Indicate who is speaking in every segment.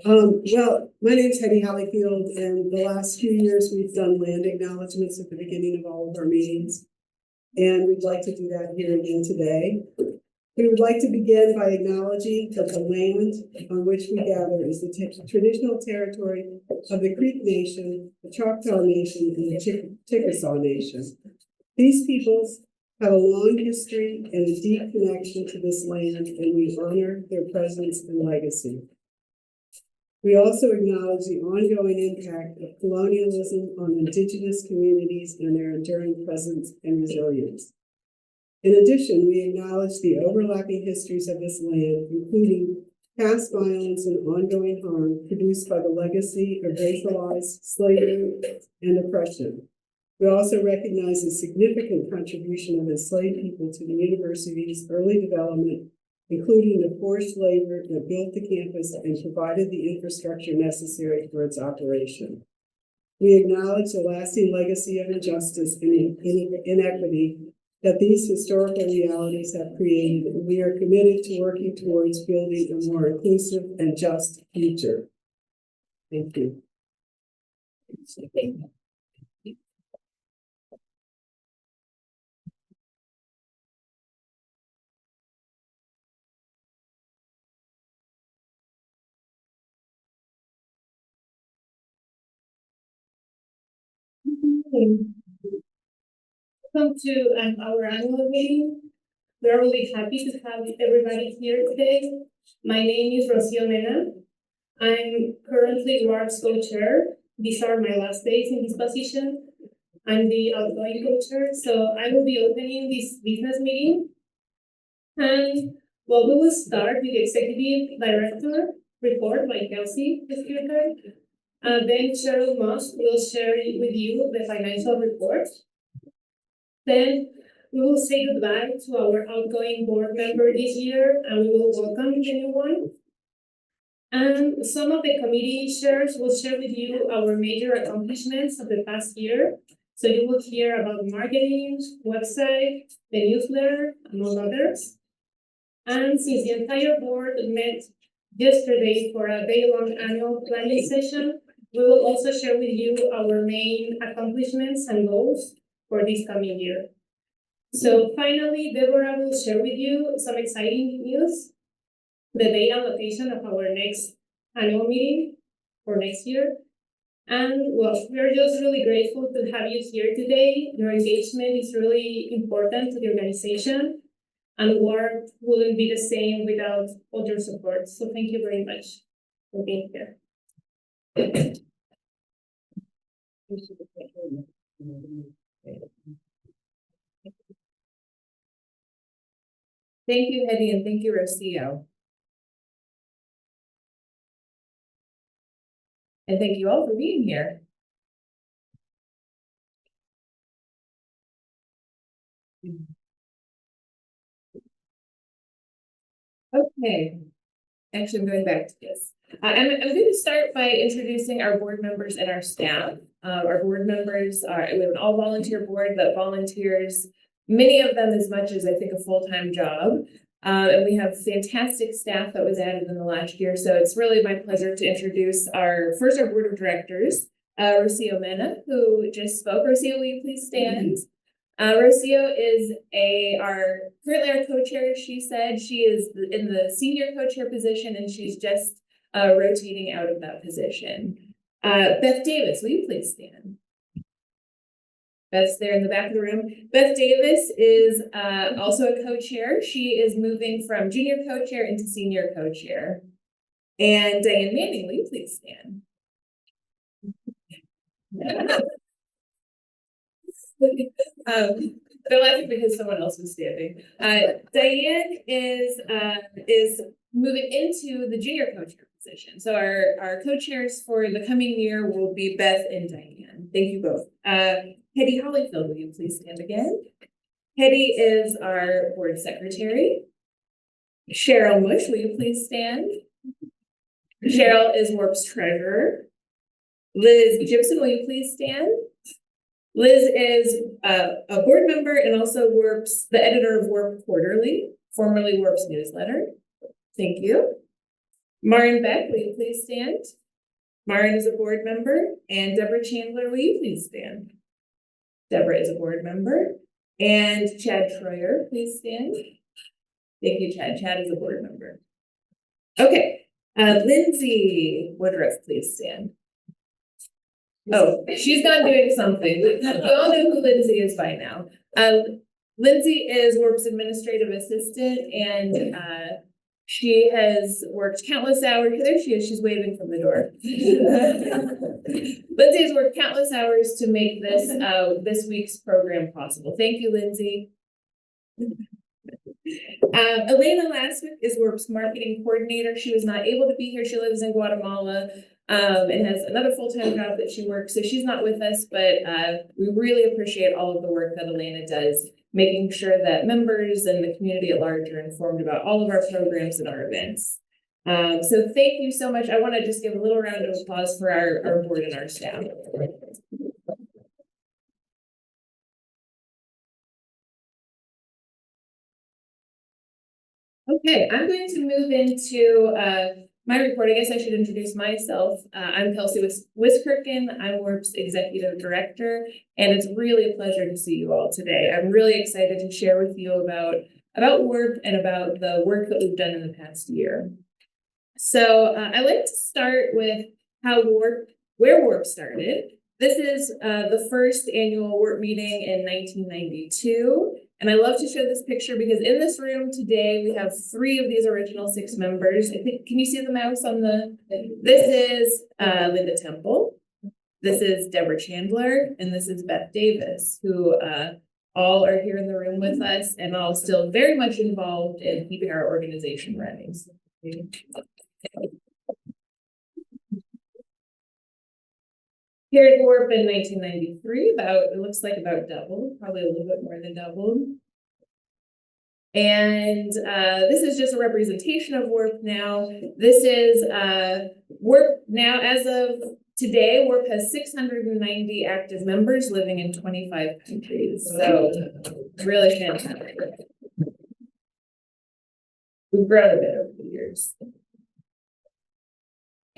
Speaker 1: Well, my name's Hetty Hollyfield, and the last few years we've done land acknowledgements at the beginning of all of our meetings. And we'd like to do that here again today. We would like to begin by acknowledging that the land on which we gather is the traditional territory of the Creek Nation, the Choctaw Nation, and the Chickasaw Nation. These peoples have a long history and a deep connection to this land, and we honor their presence and legacy. We also acknowledge the ongoing impact of colonialism on Indigenous communities and their enduring presence and resilience. In addition, we acknowledge the overlapping histories of this land, including past violence and ongoing harm produced by the legacy of racialized slavery and oppression. We also recognize the significant contribution of enslaved people to the university's early development, including the forced labor that built the campus and provided the infrastructure necessary for its operation. We acknowledge the lasting legacy of injustice and inequity that these historical realities have created, and we are committed to working towards building a more inclusive and just future. Thank you.
Speaker 2: Welcome to our annual meeting. We're really happy to have everybody here today. My name is Rocio Mena. I'm currently WARP's co-chair. These are my last days in this position. I'm the outgoing co-chair, so I will be opening this business meeting. And well, we will start with the executive director report by Kelsey, the speaker. Then Cheryl Moss will share with you the financial report. Then we will say goodbye to our outgoing board member this year, and we will welcome the new one. And some of the committee chairs will share with you our major accomplishments of the past year. So you will hear about marketing, website, the newsletter, among others. And since the entire board met yesterday for a day-long annual planning session, we will also share with you our main accomplishments and goals for this coming year. So finally, Deborah will share with you some exciting news, the date and location of our next annual meeting for next year. And well, we're just really grateful to have you here today. Your engagement is really important to the organization, and work wouldn't be the same without all your support. So thank you very much for being here.
Speaker 3: Thank you, Hetty, and thank you, Rocio. And thank you all for being here. Okay, actually, I'm going back to this. I'm going to start by introducing our board members and our staff. Our board members we have an all volunteer board that volunteers, many of them as much as I think a full-time job. And we have fantastic staff that was added in the last year. So it's really my pleasure to introduce our board of directors, Rocio Mena, who just spoke. Rocio, will you please stand? Rocio is currently our co-chair. She said she is in the senior co-chair position, and she's just rotating out of that position. Beth Davis, will you please stand? Beth's there in the back of the room. Beth Davis is also a co-chair. She is moving from junior co-chair into senior co-chair. And Diane Manning, will you please stand? They're laughing because someone else was standing. Diane is moving into the junior co-chair position. So our co-chairs for the coming year will be Beth and Diane. Thank you both. Hetty Hollyfield, will you please stand again? Hetty is our board secretary. Cheryl Mush, will you please stand? Cheryl is WARP's treasurer. Liz Gibson, will you please stand? Liz is a board member and also the editor of WARP Quarterly, formerly WARP's newsletter. Thank you. Maren Beck, will you please stand? Maren is a board member, and Deborah Chandler, will you please stand? Deborah is a board member, and Chad Troyer, please stand. Thank you, Chad. Chad is a board member. Okay, Lindsay Woodruff, please stand. Oh, she's gone doing something. We all know who Lindsay is by now. Lindsay is WARP's administrative assistant, and she has worked countless hours. There she is. She's waving from the door. Lindsay has worked countless hours to make this week's program possible. Thank you, Lindsay. Elena Laswick is WARP's marketing coordinator. She was not able to be here. She lives in Guatemala. And has another full-time job that she works, so she's not with us, but we really appreciate all of the work that Elena does, making sure that members and the community at large are informed about all of our programs and our events. So thank you so much. I want to just give a little round of applause for our board and our staff. Okay, I'm going to move into my report. I guess I should introduce myself. I'm Kelsey Wiskirchen. I'm WARP's executive director, and it's really a pleasure to see you all today. I'm really excited to share with you about WARP and about the work that we've done in the past year. So I like to start with where WARP started. This is the first annual WARP meeting in 1992. And I love to show this picture because in this room today, we have 3 of these original 6 members. I think, can you see the mouse on this is Linda Temple, this is Deborah Chandler, and this is Beth Davis, who all are here in the room with us and all still very much involved in keeping our organization running. Here at WARP in 1993, it looks like about doubled, probably a little bit more than doubled. And this is just a representation of WARP now. This is WARP now, as of today, WARP has 690 active members living in 25 countries. So really fantastic. We've grown a bit over the years.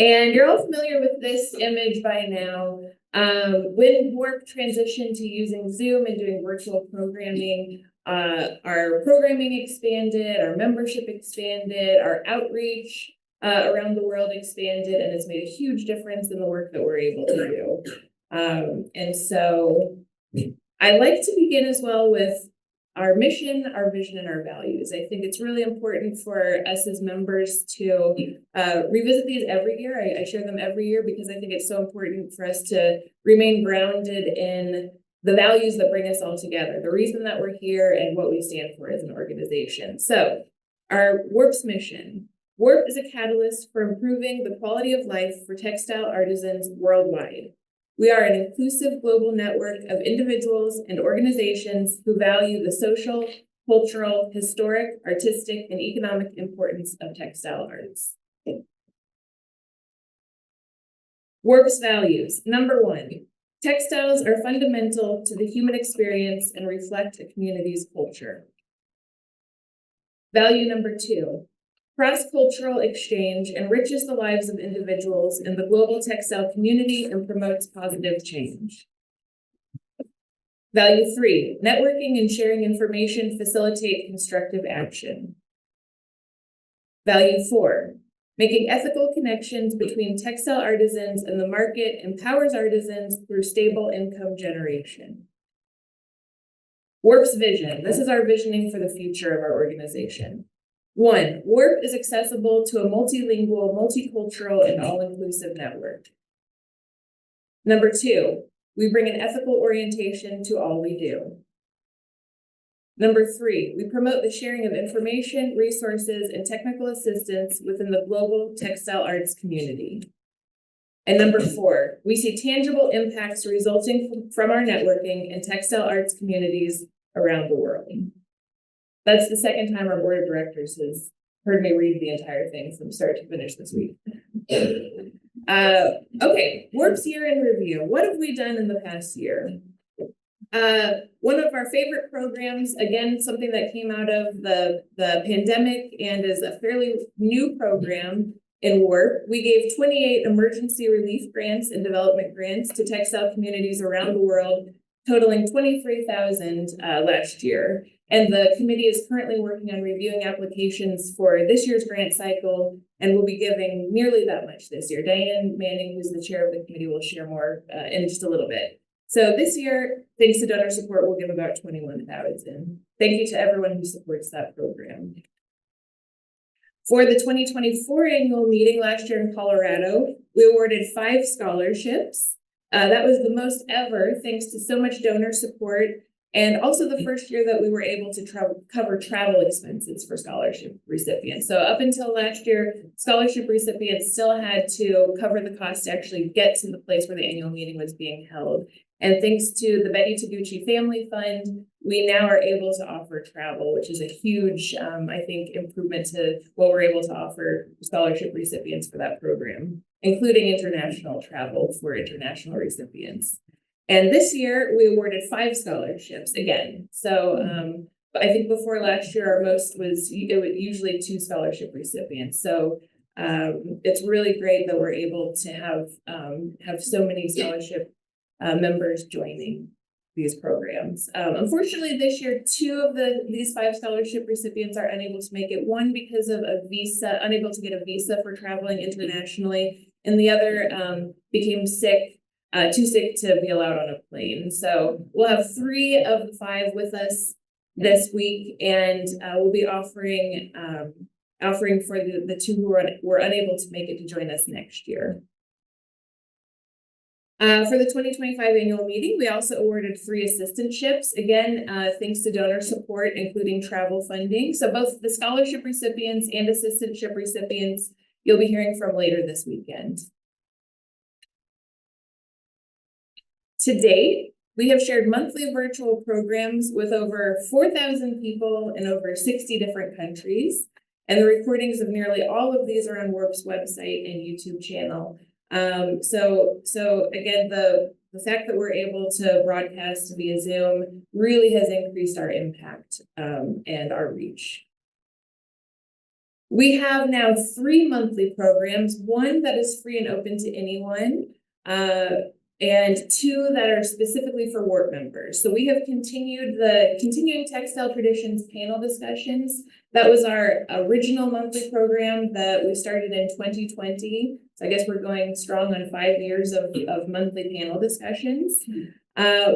Speaker 3: And you're all familiar with this image by now. When WARP transitioned to using Zoom and doing virtual programming, our programming expanded, our membership expanded, our outreach around the world expanded, and it's made a huge difference in the work that we're able to do. And so I like to begin as well with our mission, our vision, and our values. I think it's really important for us as members to revisit these every year. I share them every year because I think it's so important for us to remain grounded in the values that bring us all together, the reason that we're here and what we stand for as an organization. So our WARP's mission. WARP is a catalyst for improving the quality of life for textile artisans worldwide. We are an inclusive global network of individuals and organizations who value the social, cultural, historic, artistic, and economic importance of textile arts. WARP's values. Number 1, textiles are fundamental to the human experience and reflect a community's culture. Value number 2. Cross-cultural exchange enriches the lives of individuals in the global textile community and promotes positive change. Value 3, networking and sharing information facilitate constructive action. Value 4, making ethical connections between textile artisans and the market empowers artisans through stable income generation. WARP's vision. This is our visioning for the future of our organization. 1, WARP is accessible to a multilingual, multicultural, and all-inclusive network. Number 2, we bring an ethical orientation to all we do. Number 3, we promote the sharing of information, resources, and technical assistance within the global textile arts community. And number 4, we see tangible impacts resulting from our networking and textile arts communities around the world. That's the second time our board of directors has heard me read the entire thing from start to finish this week. Okay, WARP's year in review. What have we done in the past year? One of our favorite programs, again, something that came out of the pandemic and is a fairly new program, in WARP. We gave 28 emergency relief grants and development grants to textile communities around the world, totaling 23,000 last year. And the committee is currently working on reviewing applications for this year's grant cycle, and will be giving nearly that much this year. Diane Manning, who's the chair of the committee, will share more in just a little bit. So this year, thanks to donor support, we'll give about 21,000. Thank you to everyone who supports that program. For the 2024 annual meeting last year in Colorado, we awarded 5 scholarships. That was the most ever, thanks to so much donor support, and also the first year that we were able to cover travel expenses for scholarship recipients. So up until last year, scholarship recipients still had to cover the cost to actually get to the place where the annual meeting was being held. And thanks to the Betty Taguchi Family Fund, we now are able to offer travel, which is a huge, I think, improvement to what we're able to offer scholarship recipients for that program, including international travel for international recipients. And this year, we awarded 5 scholarships again. So I think before last year, our most was usually 2 scholarship recipients. So it's really great that we're able to have so many scholarship members joining these programs. Unfortunately, this year, 2 of these 5 scholarship recipients are unable to make it. One because of a visa, unable to get a visa for traveling internationally, and the other became sick. Too sick to be allowed on a plane. So we'll have 3 of the 5 with us this week, and we'll be offering for the 2 who were unable to make it to join us next year. For the 2025 annual meeting, we also awarded 3 assistantships, again, thanks to donor support, including travel funding. So both the scholarship recipients and assistantship recipients you'll be hearing from later this weekend. To date, we have shared monthly virtual programs with over 4,000 people in over 60 different countries, and the recordings of nearly all of these are on WARP's website and YouTube channel. So again, the fact that we're able to broadcast via Zoom really has increased our impact and our reach. We have now 3 monthly programs, 1 that is free and open to anyone, and 2 that are specifically for WARP members. So we have continued the Continuing Textile Traditions panel discussions. That was our original monthly program that we started in 2020. So I guess we're going strong on 5 years of monthly panel discussions.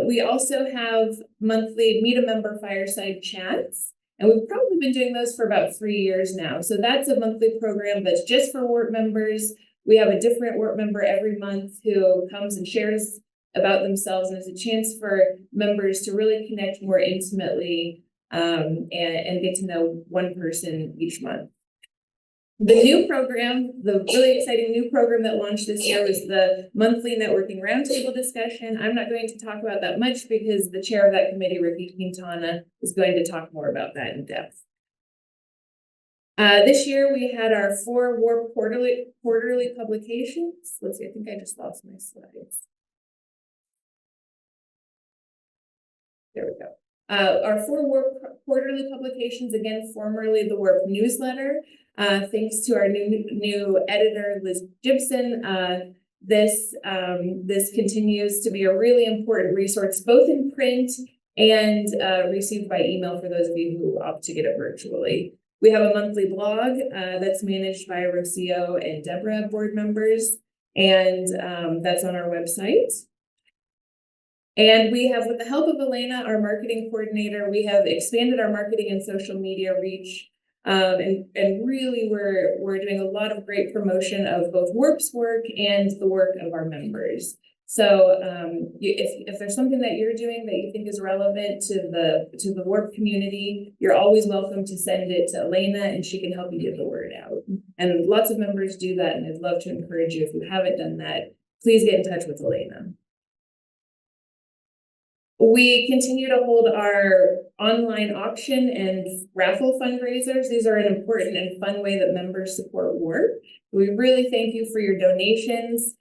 Speaker 3: We also have monthly Meet a Member fireside chats, and we've probably been doing those for about 3 years now. So that's a monthly program that's just for WARP members. We have a different WARP member every month who comes and shares about themselves, and it's a chance for members to really connect more intimately and get to know one person each month. The new program, the really exciting new program that launched this year, was the monthly networking roundtable discussion. I'm not going to talk about that much because the chair of that committee, Ricky Quintana, is going to talk more about that in depth. This year we had our 4 WARP quarterly publications. Let's see, I think I just lost my slides. There we go. Our 4 WARP quarterly publications, again, formerly the WARP newsletter. Thanks to our new editor, Liz Gibson, this continues to be a really important resource, both in print and received by email for those of you who opt to get it virtually. We have a monthly blog that's managed by Rocio and Deborah board members, and that's on our website. And we have, with the help of Elena, our marketing coordinator, we have expanded our marketing and social media reach. And really we're doing a lot of great promotion of both WARP's work and the work of our members. So if there's something that you're doing that you think is relevant to the WARP community, you're always welcome to send it to Elena, and she can help you get the word out. And lots of members do that, and I'd love to encourage you, if you haven't done that, please get in touch with Elena. We continue to hold our online auction and raffle fundraisers. These are an important and fun way that members support WARP. We really thank you for your donations.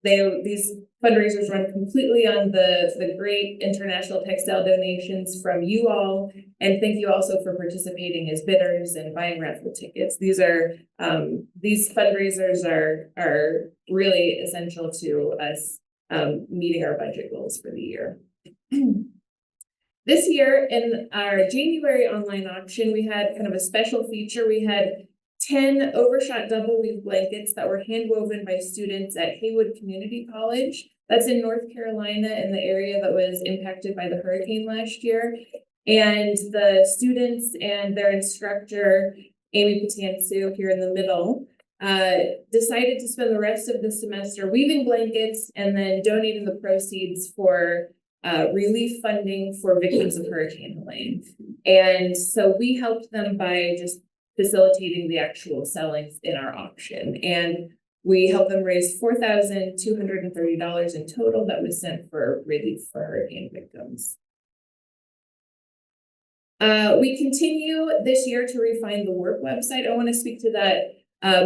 Speaker 3: these fundraisers run completely on the great international textile donations from you all. And thank you also for participating as bidders and buying raffle tickets. These fundraisers are really essential to us meeting our budget goals for the year. This year in our January online auction, we had kind of a special feature. We had 10 overshot double weave blankets that were hand woven by students at Haywood Community College. That's in North Carolina, in the area that was impacted by the hurricane last year. And the students and their instructor, Amy Patansu, here in the middle, decided to spend the rest of the semester weaving blankets and then donating the proceeds for relief funding for victims of Hurricane Helene. And so we helped them by just facilitating the actual sellings in our auction. And we helped them raise $4,230 in total that was sent for relief for hurricane victims. We continue this year to refine the work website. I want to speak to that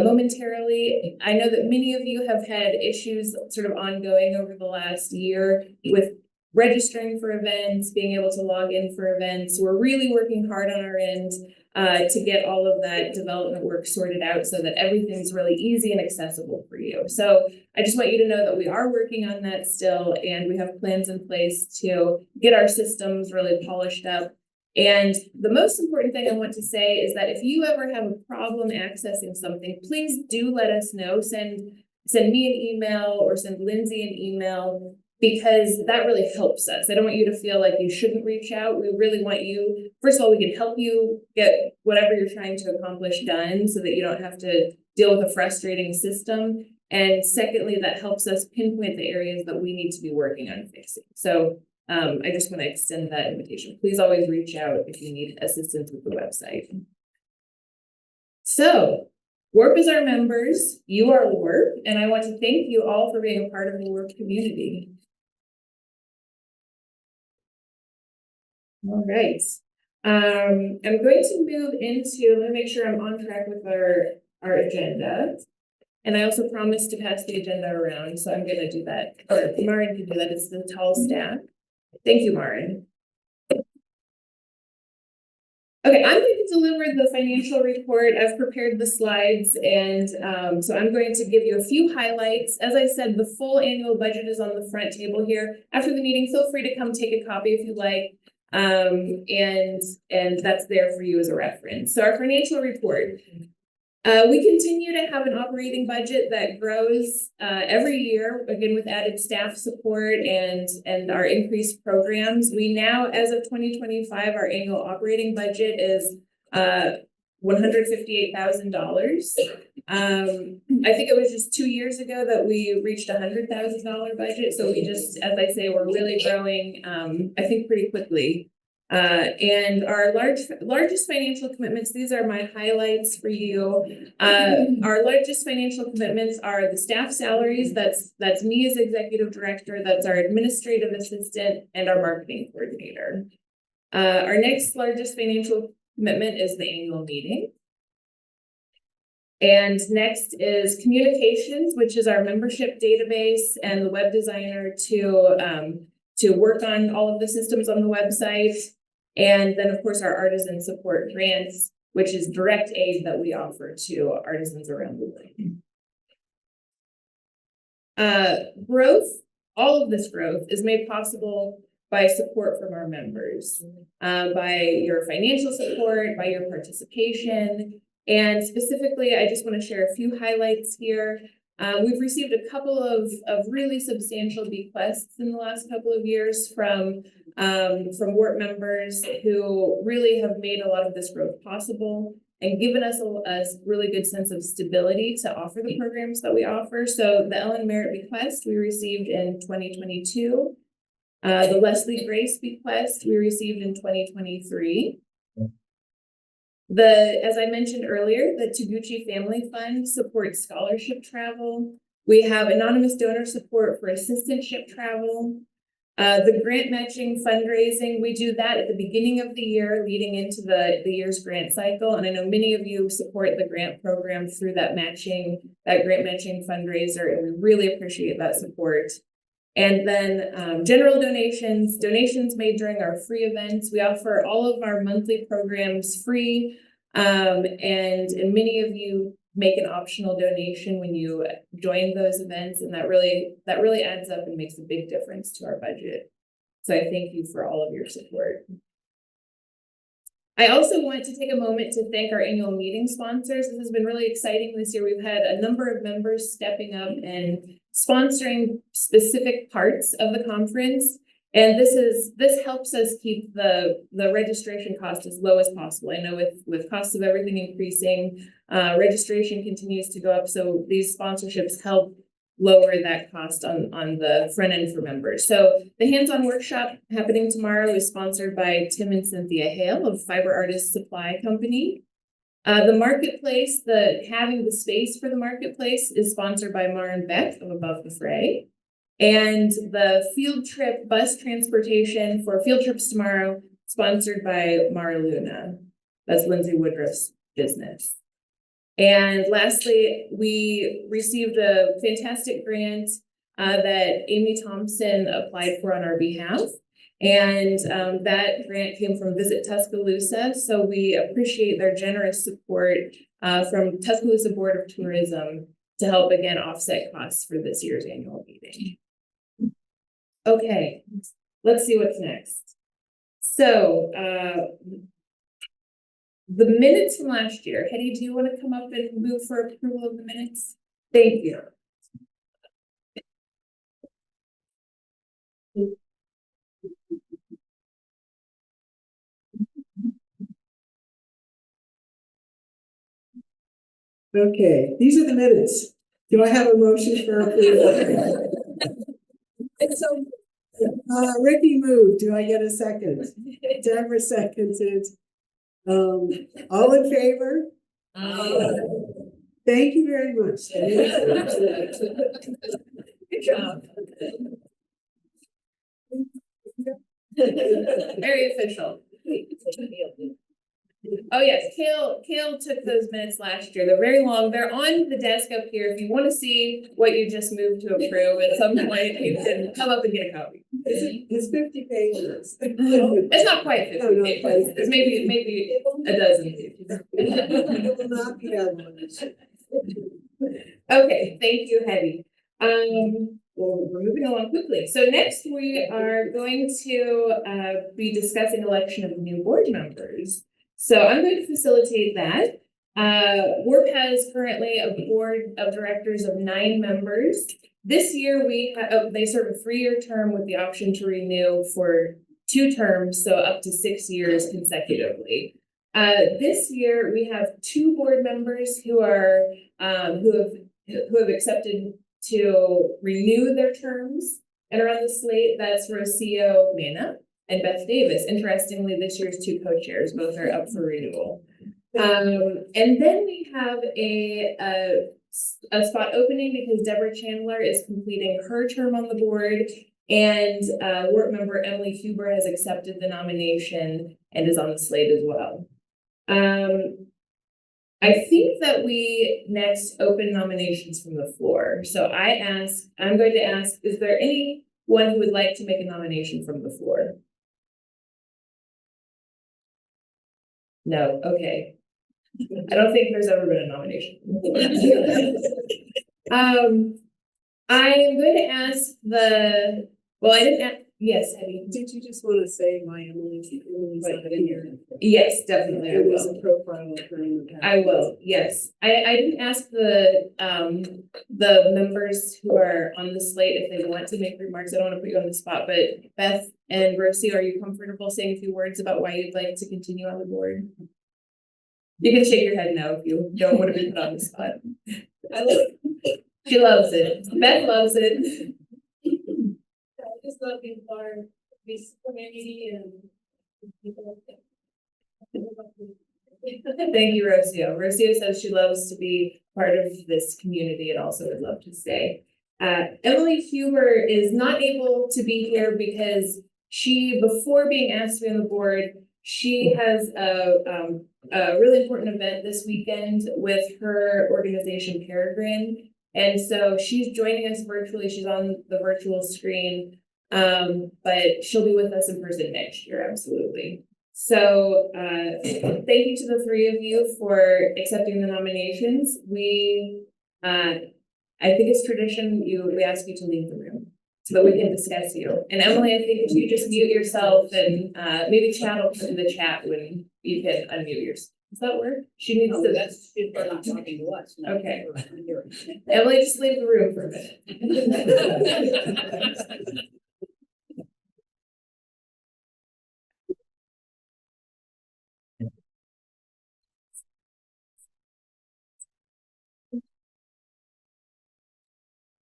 Speaker 3: momentarily. I know that many of you have had issues sort of ongoing over the last year with registering for events, being able to log in for events. We're really working hard on our end to get all of that development work sorted out so that everything's really easy and accessible for you. So I just want you to know that we are working on that still, and we have plans in place to get our systems really polished up. And the most important thing I want to say is that if you ever have a problem accessing something, please do let us know. Send me an email or send Lindsay an email, because that really helps us. I don't want you to feel like you shouldn't reach out. We really want you, first of all, we can help you get whatever you're trying to accomplish done so that you don't have to deal with a frustrating system. And secondly, that helps us pinpoint the areas that we need to be working on fixing. So I just want to extend that invitation. Please always reach out if you need assistance with the website. So WARP is our members, you are WARP, and I want to thank you all for being a part of the WARP community. All right. I'm going to move into, let me make sure I'm on track with our agenda. And I also promised to pass the agenda around, so I'm going to do that. Or Marin can do that, it's the tall stack. Thank you, Marin. Okay, I'm going to deliver the financial report. I've prepared the slides, and so I'm going to give you a few highlights. As I said, the full annual budget is on the front table here. After the meeting, feel free to come take a copy if you'd like. And that's there for you as a reference. So our financial report, we continue to have an operating budget that grows every year, again, with added staff support and our increased programs. We now, as of 2025, our annual operating budget is $158,000. I think it was just 2 years ago that we reached $100,000 budget. So we just, as I say, we're really growing, I think, pretty quickly. And our largest financial commitments, these are my highlights for you. Our largest financial commitments are the staff salaries. That's me as executive director, that's our administrative assistant, and our marketing coordinator. Our next largest financial commitment is the annual meeting. And next is communications, which is our membership database and the web designer to work on all of the systems on the website. And then, of course, our artisan support grants, which is direct aid that we offer to artisans around the world. Growth, all of this growth is made possible by support from our members, by your financial support, by your participation. And specifically, I just want to share a few highlights here. We've received a couple of really substantial bequests in the last couple of years from WARP members who really have made a lot of this growth possible and given us a really good sense of stability to offer the programs that we offer. So the Ellen Merritt bequest we received in 2022. The Leslie Grace bequest we received in 2023. As I mentioned earlier, the Taguchi Family Fund supports scholarship travel. We have anonymous donor support for assistantship travel. The grant matching fundraising, we do that at the beginning of the year, leading into the year's grant cycle. And I know many of you support the grant program through that grant matching fundraiser, and we really appreciate that support. And then general donations made during our free events. We offer all of our monthly programs free. And many of you make an optional donation when you join those events, and that really adds up and makes a big difference to our budget. So I thank you for all of your support. I also want to take a moment to thank our annual meeting sponsors. This has been really exciting this year. We've had a number of members stepping up and sponsoring specific parts of the conference. And this helps us keep the registration cost as low as possible. I know with costs of everything increasing, registration continues to go up. So these sponsorships help lower that cost on the front end for members. So the hands-on workshop happening tomorrow is sponsored by Tim and Cynthia Hale of Fiber Artist Supply Company. The marketplace, having the space for the marketplace is sponsored by Maren Beck of Above the Fray. And the field trip bus transportation for field trips tomorrow, sponsored by Mara Luna. That's Lindsay Woodruff's business. And lastly, we received a fantastic grant that Amy Thompson applied for on our behalf. And that grant came from Visit Tuscaloosa. So we appreciate their generous support from Tuscaloosa Board of Tourism to help again offset costs for this year's annual meeting. Okay, let's see what's next. So the minutes from last year. Hetty, do you want to come up and move for approval of the minutes? Thank you.
Speaker 1: Okay, these are the minutes. Do I have a motion for approval? So, Ricky moved. Do I get a second? Deborah seconded. All in favor? Thank you very much.
Speaker 3: Good job. Very official. Oh yes, Kale took those minutes last year. They're very long. They're on the desk up here. If you want to see what you just moved to approve at some point, you can come up and get a copy.
Speaker 1: It's 50 pages.
Speaker 3: It's not quite 50
Speaker 1: No, not
Speaker 3: pages.
Speaker 1: quite.
Speaker 3: It's maybe a dozen pages.
Speaker 1: It will not be that long.
Speaker 3: Okay, thank you, Hetty. Well, we're moving along quickly. So next we are going to be discussing election of new board members. So I'm going to facilitate that. WARP has currently a board of directors of 9 members. This year they serve a 3-year term with the option to renew for 2 terms, so up to 6 years consecutively. This year we have 2 board members who have accepted to renew their terms and are on the slate. That's Rocio Mena and Beth Davis. Interestingly, this year's 2 co-chairs, both are up for renewal. And then we have a spot opening because Deborah Chandler is completing her term on the board, and WARP member Emily Huber has accepted the nomination and is on the slate as well. I think that we next open nominations from the floor. So I'm going to ask, is there anyone who would like to make a nomination from the floor? No, okay. I don't think there's ever been a nomination. I am going to ask yes, Hetty.
Speaker 1: Did you just want to say why Emily's not here?
Speaker 3: Yes, definitely. I
Speaker 1: There was
Speaker 3: will.
Speaker 1: a profile of her in the past.
Speaker 3: I will, yes. I didn't ask the members who are on the slate if they want to make remarks. I don't want to put you on the spot, but Beth and Rocio, are you comfortable saying a few words about why you'd like to continue on the board? You can shake your head no if you don't want to be put on the spot. She loves it. Beth loves it.
Speaker 2: I just looking for this community and people.
Speaker 3: Thank you, Rocio. Rocio says she loves to be part of this community and also would love to stay. Emily Huber is not able to be here because she, before being asked to be on the board, she has a really important event this weekend with her organization Peregrine. And so she's joining us virtually. She's on the virtual screen, but she'll be with us in person next year, absolutely. So thank you to the three of you for accepting the nominations. I think it's tradition we ask you to leave the room so that we can discuss you. And Emily, I think if you just mute yourself and maybe chat will put in the chat when you can unmute yourself. Does that work? She needs to.
Speaker 4: That's if they're not talking to us. no.
Speaker 3: Okay. Emily, just leave the room for a minute.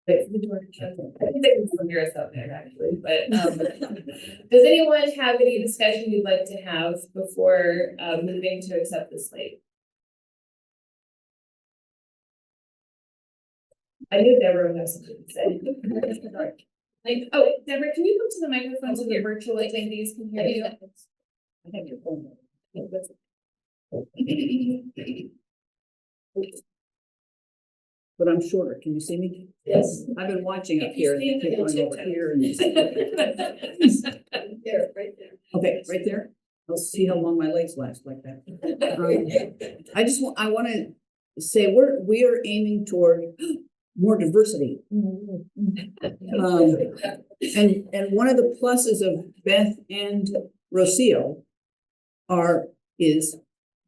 Speaker 3: Wait, the door. I think they can still hear us out there actually, but does anyone have any discussion you'd like to have before moving to accept the slate? I knew Deborah would have something to say. Oh, Deborah, can you come to the microphone so the virtual attendees can hear you?
Speaker 4: I have your phone. But I'm shorter. Can you see me?
Speaker 3: Yes.
Speaker 4: I've been watching up
Speaker 3: If you
Speaker 4: here.
Speaker 3: stand
Speaker 4: They keep
Speaker 3: up,
Speaker 4: going
Speaker 3: you'll
Speaker 4: over
Speaker 3: tip
Speaker 4: here and
Speaker 2: There, right there.
Speaker 4: okay, right there. I'll see how long my legs last like that. I want to say we are aiming toward more diversity. And one of the pluses of Beth and Rocio is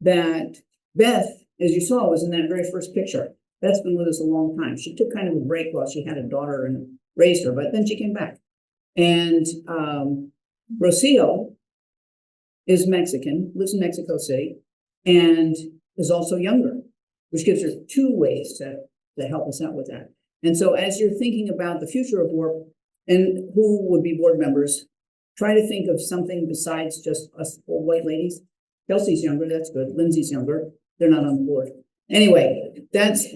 Speaker 4: that Beth, as you saw, was in that very first picture. Beth's been with us a long time. She took kind of a break while she had a daughter and raised her, but then she came back. And Rocio is Mexican, lives in Mexico City, and is also younger, which gives her two ways to help us out with that. And so as you're thinking about the future of WARP and who would be board members, try to think of something besides just us old white ladies. Kelsey's younger, that's good. Lindsay's younger, they're not on the board. Anyway, that's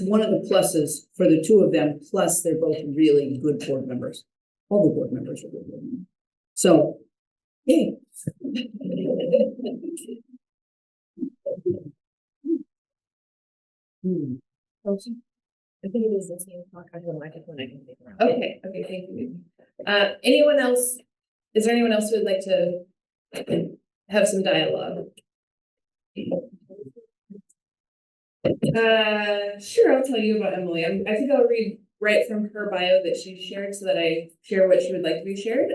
Speaker 4: one of the pluses for the two of them, plus they're both really good board members. All the board members are good board members. So, yay.
Speaker 3: I think it is the same talk. I have a microphone. I can take around. Okay, thank you. Anyone else? Is there anyone else who would like to have some dialogue? Sure, I'll tell you about Emily. I think I'll read right from her bio that she shared so that I share what she would like to be shared.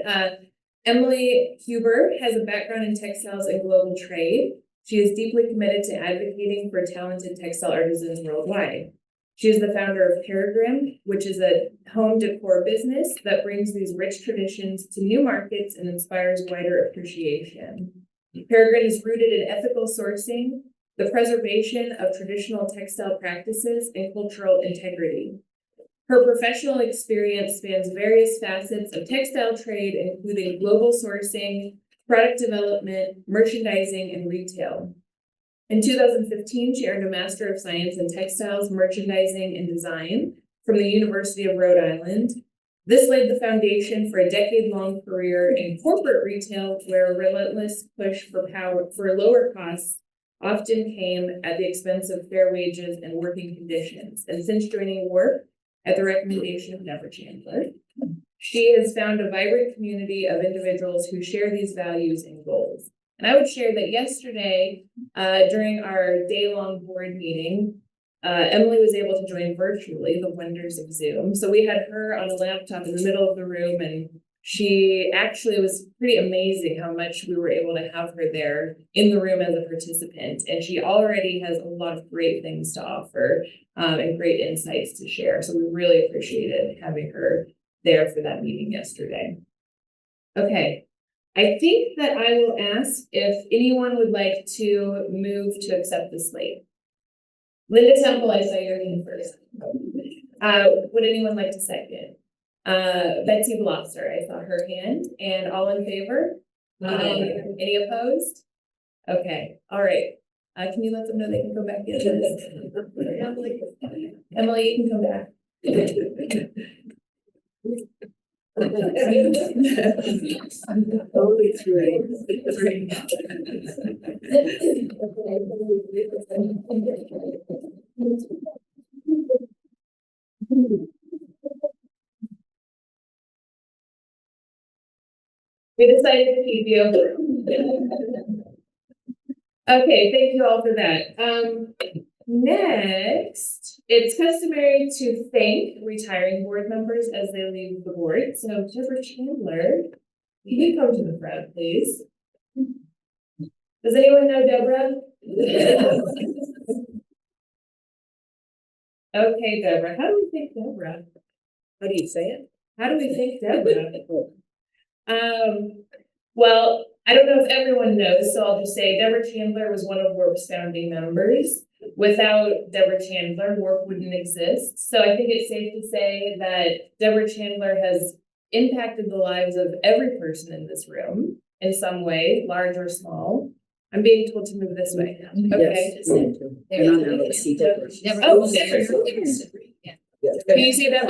Speaker 3: Emily Huber has a background in textiles and global trade. She is deeply committed to advocating for talented textile artisans worldwide. She is the founder of Peregrine, which is a home decor business that brings these rich traditions to new markets and inspires wider appreciation. Peregrine is rooted in ethical sourcing, the preservation of traditional textile practices, and cultural integrity. Her professional experience spans various facets of textile trade, including global sourcing, product development, merchandising, and retail. In 2015, she earned a Master of Science in Textiles, Merchandising, and Design from the University of Rhode Island. This laid the foundation for a decade-long career in corporate retail, where a relentless push for lower costs often came at the expense of fair wages and working conditions. And since joining WARP at the recommendation of Deborah Chandler, she has found a vibrant community of individuals who share these values and goals. And I would share that yesterday, during our day-long board meeting, Emily was able to join virtually, the wonders of Zoom. So we had her on a laptop in the middle of the room, and she actually was pretty amazing how much we were able to have her there in the room as a participant. And she already has a lot of great things to offer and great insights to share. So we really appreciated having her there for that meeting yesterday. Okay. I think that I will ask if anyone would like to move to accept the slate. Linda Temple, I saw your name first. Would anyone like to second? Betsy Blosser, I saw her hand, and all in favor? Any opposed? Okay, all right. Can you let them know they can come back in? Emily, you can come back.
Speaker 1: Only three.
Speaker 3: We decided to keep you. Okay, thank you all for that. Next, it's customary to thank retiring board members as they leave the board. So Deborah Chandler, can you come to the front, please? Does anyone know Deborah? Okay, Deborah, how do we thank Deborah?
Speaker 4: How do you say it?
Speaker 3: How do we thank Deborah? Well, I don't know if everyone knows, so I'll just say Deborah Chandler was one of WARP's founding members. Without Deborah Chandler, WARP wouldn't exist. So I think it's safe to say that Deborah Chandler has impacted the lives of every person in this room in some way, large or small. I'm being told to move this way now. Okay.
Speaker 4: Yes, me too. And I'm out of the seat.
Speaker 3: Oh, Deborah. Can you see that?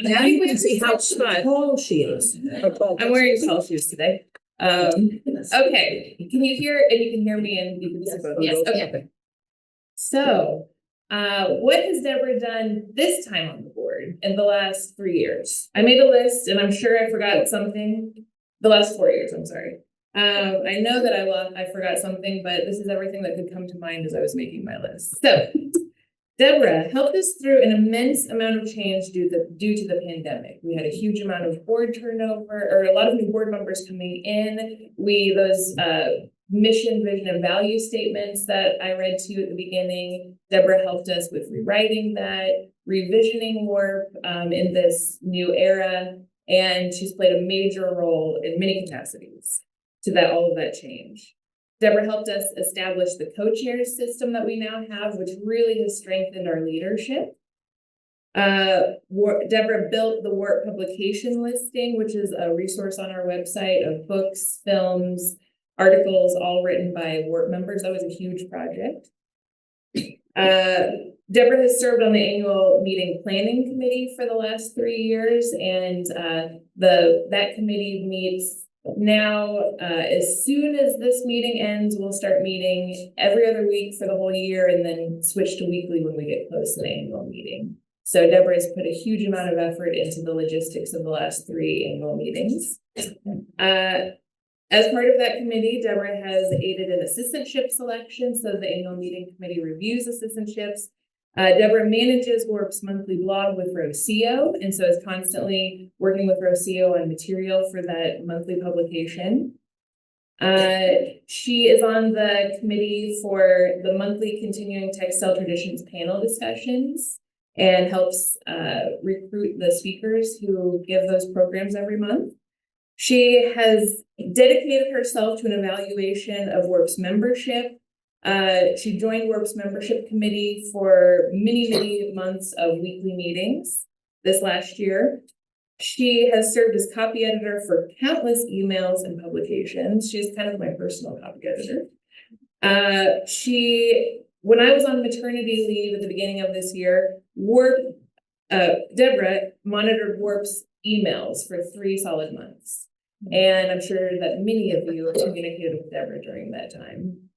Speaker 4: Now you can see how tall she is.
Speaker 3: I'm wearing tall shoes today. Okay, can you hear, and you can hear me and you can see both? Yes, okay. So, what has Deborah done this time on the board in the last 3 years? I made a list and I'm sure I forgot something. The last 4 years, I'm sorry. I know that I forgot something, but this is everything that could come to mind as I was making my list. So, Deborah helped us through an immense amount of change due to the pandemic. We had a huge amount of board turnover, or a lot of new board members coming in. Those mission, vision, and value statements that I read to you at the beginning, Deborah helped us with rewriting that, revisioning WARP in this new era, and she's played a major role in many capacities to all of that change. Deborah helped us establish the co-chairs system that we now have, which really has strengthened our leadership. Deborah built the WARP publication listing, which is a resource on our website of books, films, articles, all written by WARP members. That was a huge project. Deborah has served on the annual meeting planning committee for the last 3 years, and that committee meets now. As soon as this meeting ends, we'll start meeting every other week for the whole year and then switch to weekly when we get close to the annual meeting. So Deborah has put a huge amount of effort into the logistics of the last 3 annual meetings. As part of that committee, Deborah has aided in assistantship selection, so the annual meeting committee reviews assistantships. Deborah manages WARP's monthly blog with Rocio, and so is constantly working with Rocio on material for that monthly publication. She is on the committee for the monthly Continuing Textile Traditions panel discussions and helps recruit the speakers who give those programs every month. She has dedicated herself to an evaluation of WARP's membership. She joined WARP's membership committee for many months of weekly meetings this last year. She has served as copy editor for countless emails and publications. She's kind of my personal copy editor. When I was on maternity leave at the beginning of this year, Deborah monitored WARP's emails for 3 solid months. And I'm sure that many of you have communicated with Deborah during that time.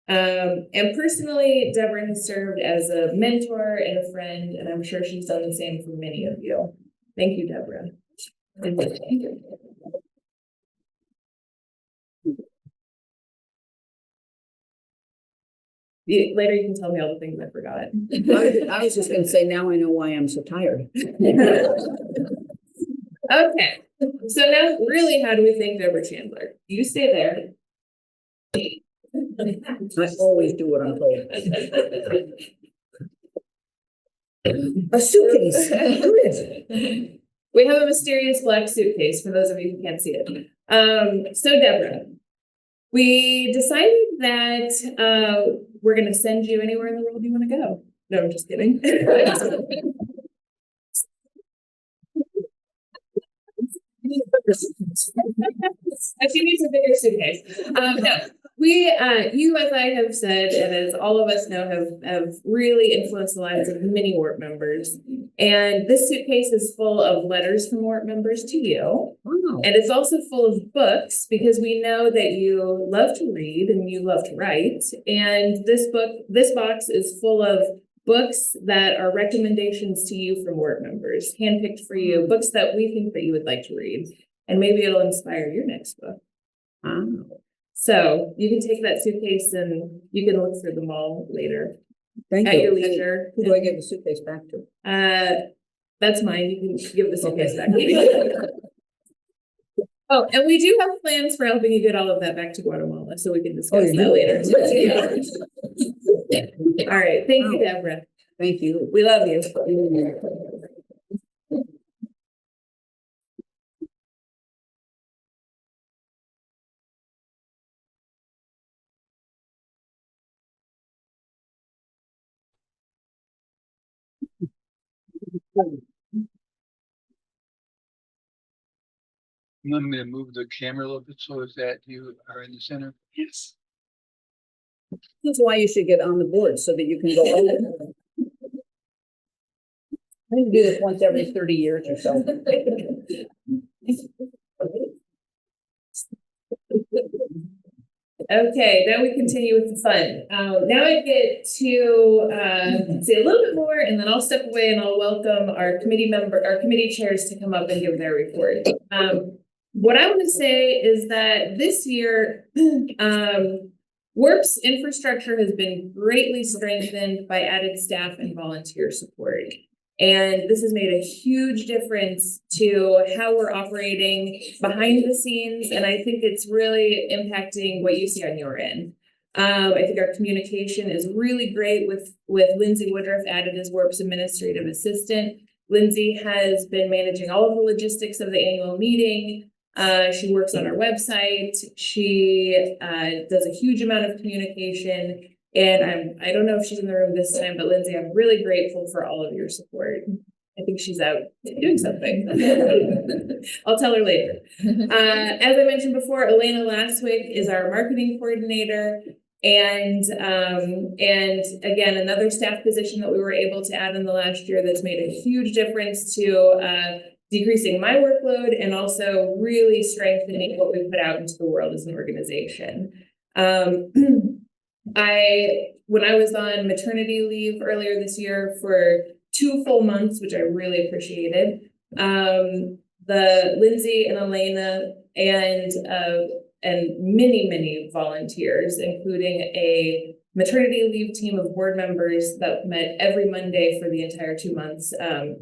Speaker 3: And personally, Deborah has served as a mentor and a friend, and I'm sure she's done the same for many of you. Thank you, Deborah. Later, you can tell me all the things I forgot.
Speaker 4: I was just gonna say, now I know why I'm so tired.
Speaker 3: Okay, so now really, how do we thank Deborah Chandler? You stay there.
Speaker 4: I always do what I'm told. A suitcase. Who is it?
Speaker 3: We have a mysterious black suitcase for those of you who can't see it. So Deborah, we decided that we're going to send you anywhere in the world you want to go. No, I'm just kidding. She needs a bigger suitcase. No, you, as I have said, and as all of us know, have really influenced the lives of many WARP members. And this suitcase is full of letters from WARP members to you.
Speaker 4: Wow.
Speaker 3: And it's also full of books because we know that you love to read and you love to write. And this box is full of books that are recommendations to you from WARP members, handpicked for you, books that we think that you would like to read. And maybe it'll inspire your next book.
Speaker 4: Wow.
Speaker 3: So you can take that suitcase and you can look through them all later
Speaker 4: Thank
Speaker 3: at your
Speaker 4: you.
Speaker 3: leisure.
Speaker 4: Who do I give the suitcase back to?
Speaker 3: That's mine. You can give the suitcase
Speaker 4: Okay.
Speaker 3: back to me. Oh, and we do have plans for helping you get all of that back to Guatemala, so we can discuss
Speaker 4: you
Speaker 3: that
Speaker 4: do?
Speaker 3: later. All right, thank you, Deborah.
Speaker 4: Thank you.
Speaker 3: We love you.
Speaker 5: You want me to move the camera a little bit so that you are in the center? Yes.
Speaker 4: That's why you should get on the board so that you can go. I need to do this once every 30 years or so.
Speaker 3: Okay, now we continue with the fun. Now I get to say a little bit more, and then I'll step away and I'll welcome our committee chairs to come up and give their report. What I want to say is that this year, WARP's infrastructure has been greatly strengthened by added staff and volunteer support. And this has made a huge difference to how we're operating behind the scenes. And I think it's really impacting what you see on your end. I think our communication is really great with Lindsay Woodruff added as WARP's administrative assistant. Lindsay has been managing all of the logistics of the annual meeting. She works on our website. She does a huge amount of communication. And I don't know if she's in the room this time, but Lindsay, I'm really grateful for all of your support. I think she's out doing something. I'll tell her later. As I mentioned before, Elena Lastwick is our marketing coordinator. And again, another staff position that we were able to add in the last year that's made a huge difference to decreasing my workload and also really strengthening what we put out into the world as an organization. When I was on maternity leave earlier this year for 2 full months, which I really appreciated, the Lindsay and Elena and many volunteers, including a maternity leave team of board members that met every Monday for the entire 2 months,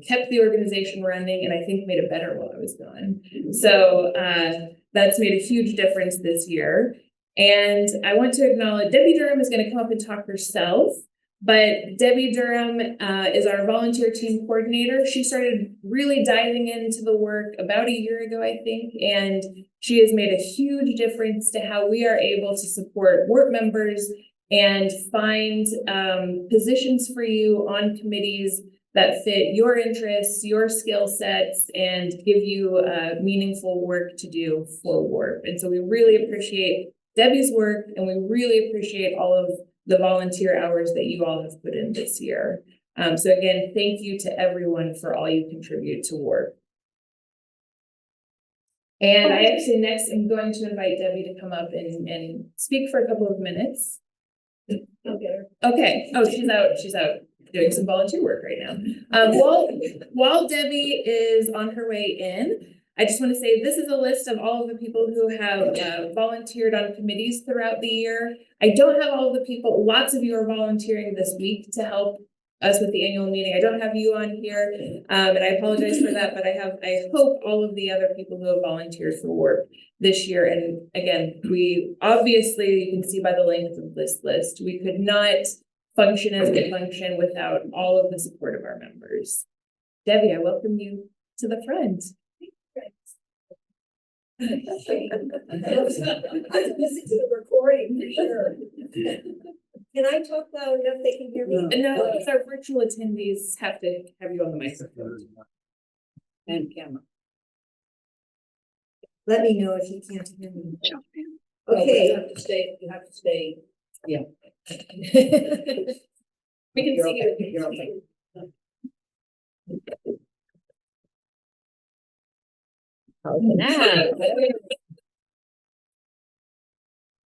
Speaker 3: kept the organization running, and I think made it better while I was gone. So that's made a huge difference this year. And I want to acknowledge Debbie Durham is going to come up and talk herself, but Debbie Durham is our volunteer team coordinator. She started really diving into the work about a year ago, I think, and she has made a huge difference to how we are able to support WARP members and find positions for you on committees that fit your interests, your skill sets, and give you meaningful work to do for WARP. And so we really appreciate Debbie's work, and we really appreciate all of the volunteer hours that you all have put in this year. So again, thank you to everyone for all you contribute to WARP. And I actually next am going to invite Debbie to come up and speak for a couple of minutes. I'll get her. Okay. Oh, she's out doing some volunteer work right now. While Debbie is on her way in, I just want to say this is a list of all of the people who have volunteered on committees throughout the year. I don't have all of the people, lots of you are volunteering this week to help us with the annual meeting. I don't have you on here, and I apologize for that, but I hope all of the other people who have volunteered for WARP this year. And again, we obviously, you can see by the length of this list, we could not function as we function without all of the support of our members. Debbie, I welcome you to the front.
Speaker 6: I was listening to the recording for sure. Can I talk loud enough they can hear me?
Speaker 3: No, it's our virtual attendees have to have you on the microphone.
Speaker 4: And camera.
Speaker 6: Let me know if you can't hear me.
Speaker 4: Okay.
Speaker 6: Okay.
Speaker 4: You have to stay. Yeah.
Speaker 3: We can
Speaker 4: You're
Speaker 3: see
Speaker 4: okay.
Speaker 3: you.
Speaker 4: You're okay.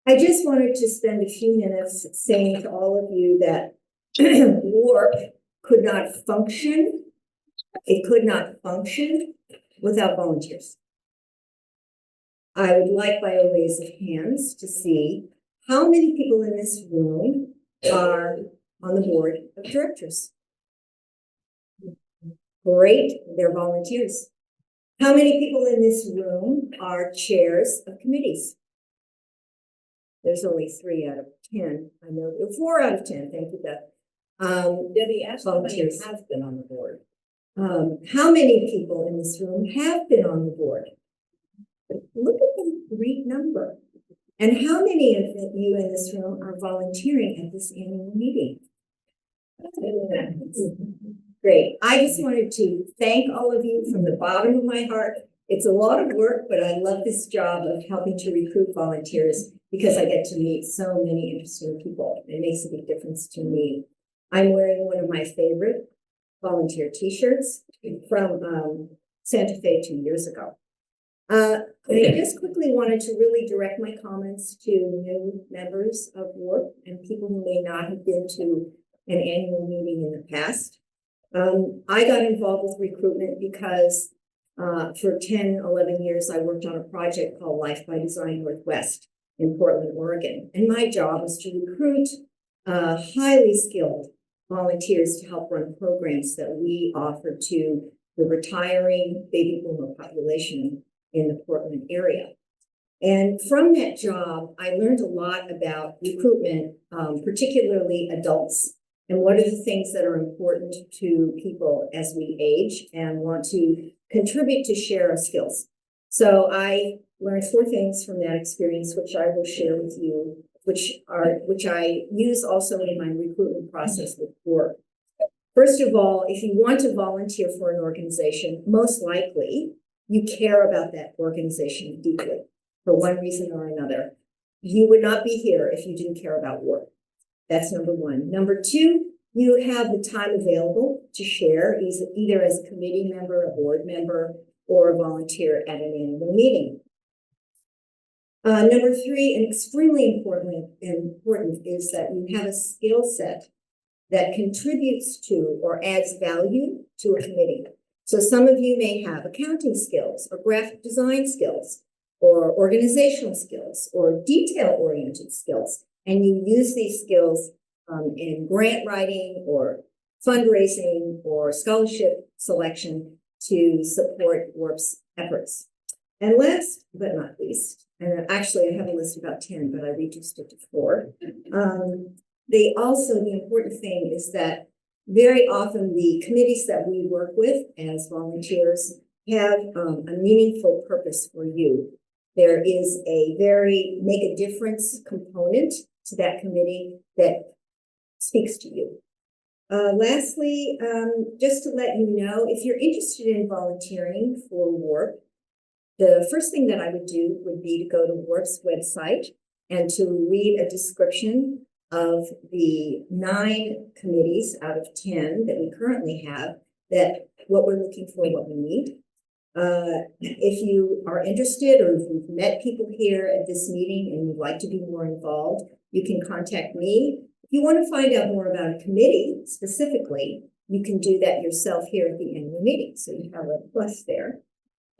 Speaker 6: I just wanted to spend a few minutes saying to all of you that WARP could not function. It could not function without volunteers. I would like by a raise of hands to see how many people in this room are on the board of directors. Great, they're volunteers. How many people in this room are chairs of committees? There's only 3 out of 10. I know 4 out of 10. Thank you, Beth.
Speaker 4: Debbie, ask how many
Speaker 6: volunteers.
Speaker 4: have been on the board.
Speaker 6: How many people in this room have been on the board? Look at the great number. And how many of you in this room are volunteering at this annual meeting? Great. I just wanted to thank all of you from the bottom of my heart. It's a lot of work, but I love this job of helping to recruit volunteers because I get to meet so many interesting people. It makes a big difference to me. I'm wearing one of my favorite volunteer t-shirts from Santa Fe 2 years ago. I just quickly wanted to really direct my comments to new members of WARP and people who may not have been to an annual meeting in the past. I got involved with recruitment because for 10, 11 years, I worked on a project called Life by Design Northwest in Portland, Oregon. And my job was to recruit highly skilled volunteers to help run programs that we offer to the retiring baby boomer population in the Portland area. And from that job, I learned a lot about recruitment, particularly adults, and what are the things that are important to people as we age and want to contribute to share our skills. So I learned 4 things from that experience, which I will share with you, which I use also in my recruitment process with WARP. First of all, if you want to volunteer for an organization, most likely you care about that organization deeply for one reason or another. You would not be here if you didn't care about WARP. That's number 1. Number 2, you have the time available to share either as a committee member, a board member, or a volunteer at an annual meeting. Number 3, and extremely important is that you have a skill set that contributes to or adds value to a committee. So some of you may have accounting skills or graphic design skills or organizational skills or detail-oriented skills, and you use these skills in grant writing or fundraising or scholarship selection to support WARP's efforts. And last but not least, and actually I have a list of about 10, but I reduced it to 4. The important thing is that very often the committees that we work with as volunteers have a meaningful purpose for you. There is a very make a difference component to that committee that speaks to you. Lastly, just to let you know, if you're interested in volunteering for WARP, the first thing that I would do would be to go to WARP's website and to read a description of the 9 committees out of 10 that we currently have, that what we're looking for, what we need. If you are interested or if you've met people here at this meeting and you'd like to be more involved, you can contact me. If you want to find out more about a committee specifically, you can do that yourself here at the annual meeting. So you have a plus there.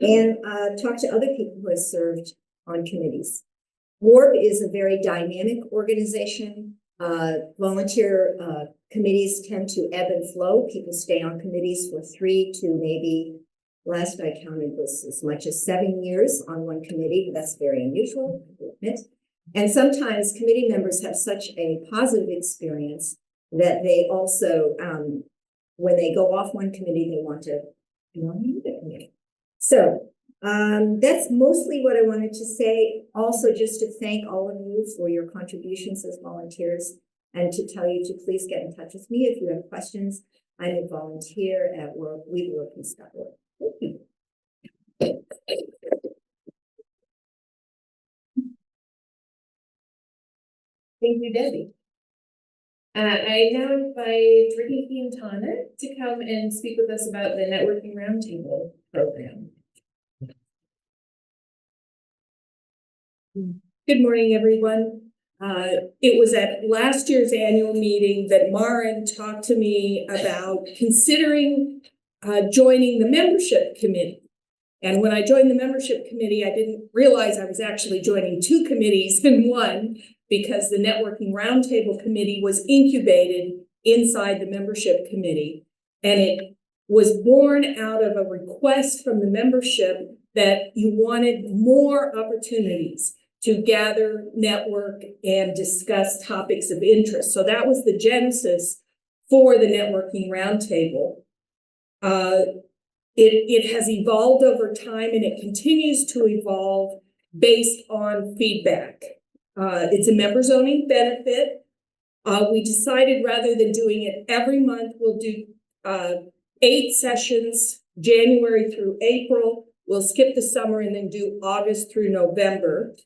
Speaker 6: And talk to other people who have served on committees. WARP is a very dynamic organization. Volunteer committees tend to ebb and flow. People stay on committees for 3 to maybe, last I counted was as much as 7 years on one committee. That's very unusual, I admit. And sometimes committee members have such a positive experience that they also, when they go off one committee, they want to belong to another committee. So that's mostly what I wanted to say. Also, just to thank all of you for your contributions as volunteers and to tell you to please get in touch with me if you have questions. I'm a volunteer at WeWorkPeace.org. Thank you.
Speaker 4: Thank you, Debbie.
Speaker 3: I now invite Ricky Quintana to come and speak with us about the Networking Roundtable program.
Speaker 7: Good morning, everyone. It was at last year's annual meeting that Maren talked to me about considering joining the membership committee. And when I joined the membership committee, I didn't realize I was actually joining two committees in one, because the Networking Roundtable Committee was incubated inside the membership committee. And it was born out of a request from the membership that you wanted more opportunities to gather, network, and discuss topics of interest. So that was the genesis for the Networking Roundtable. It has evolved over time, and it continues to evolve based on feedback. It's a members only benefit. We decided rather than doing it every month, we'll do 8 sessions, January through April. We'll skip the summer and then do August through November.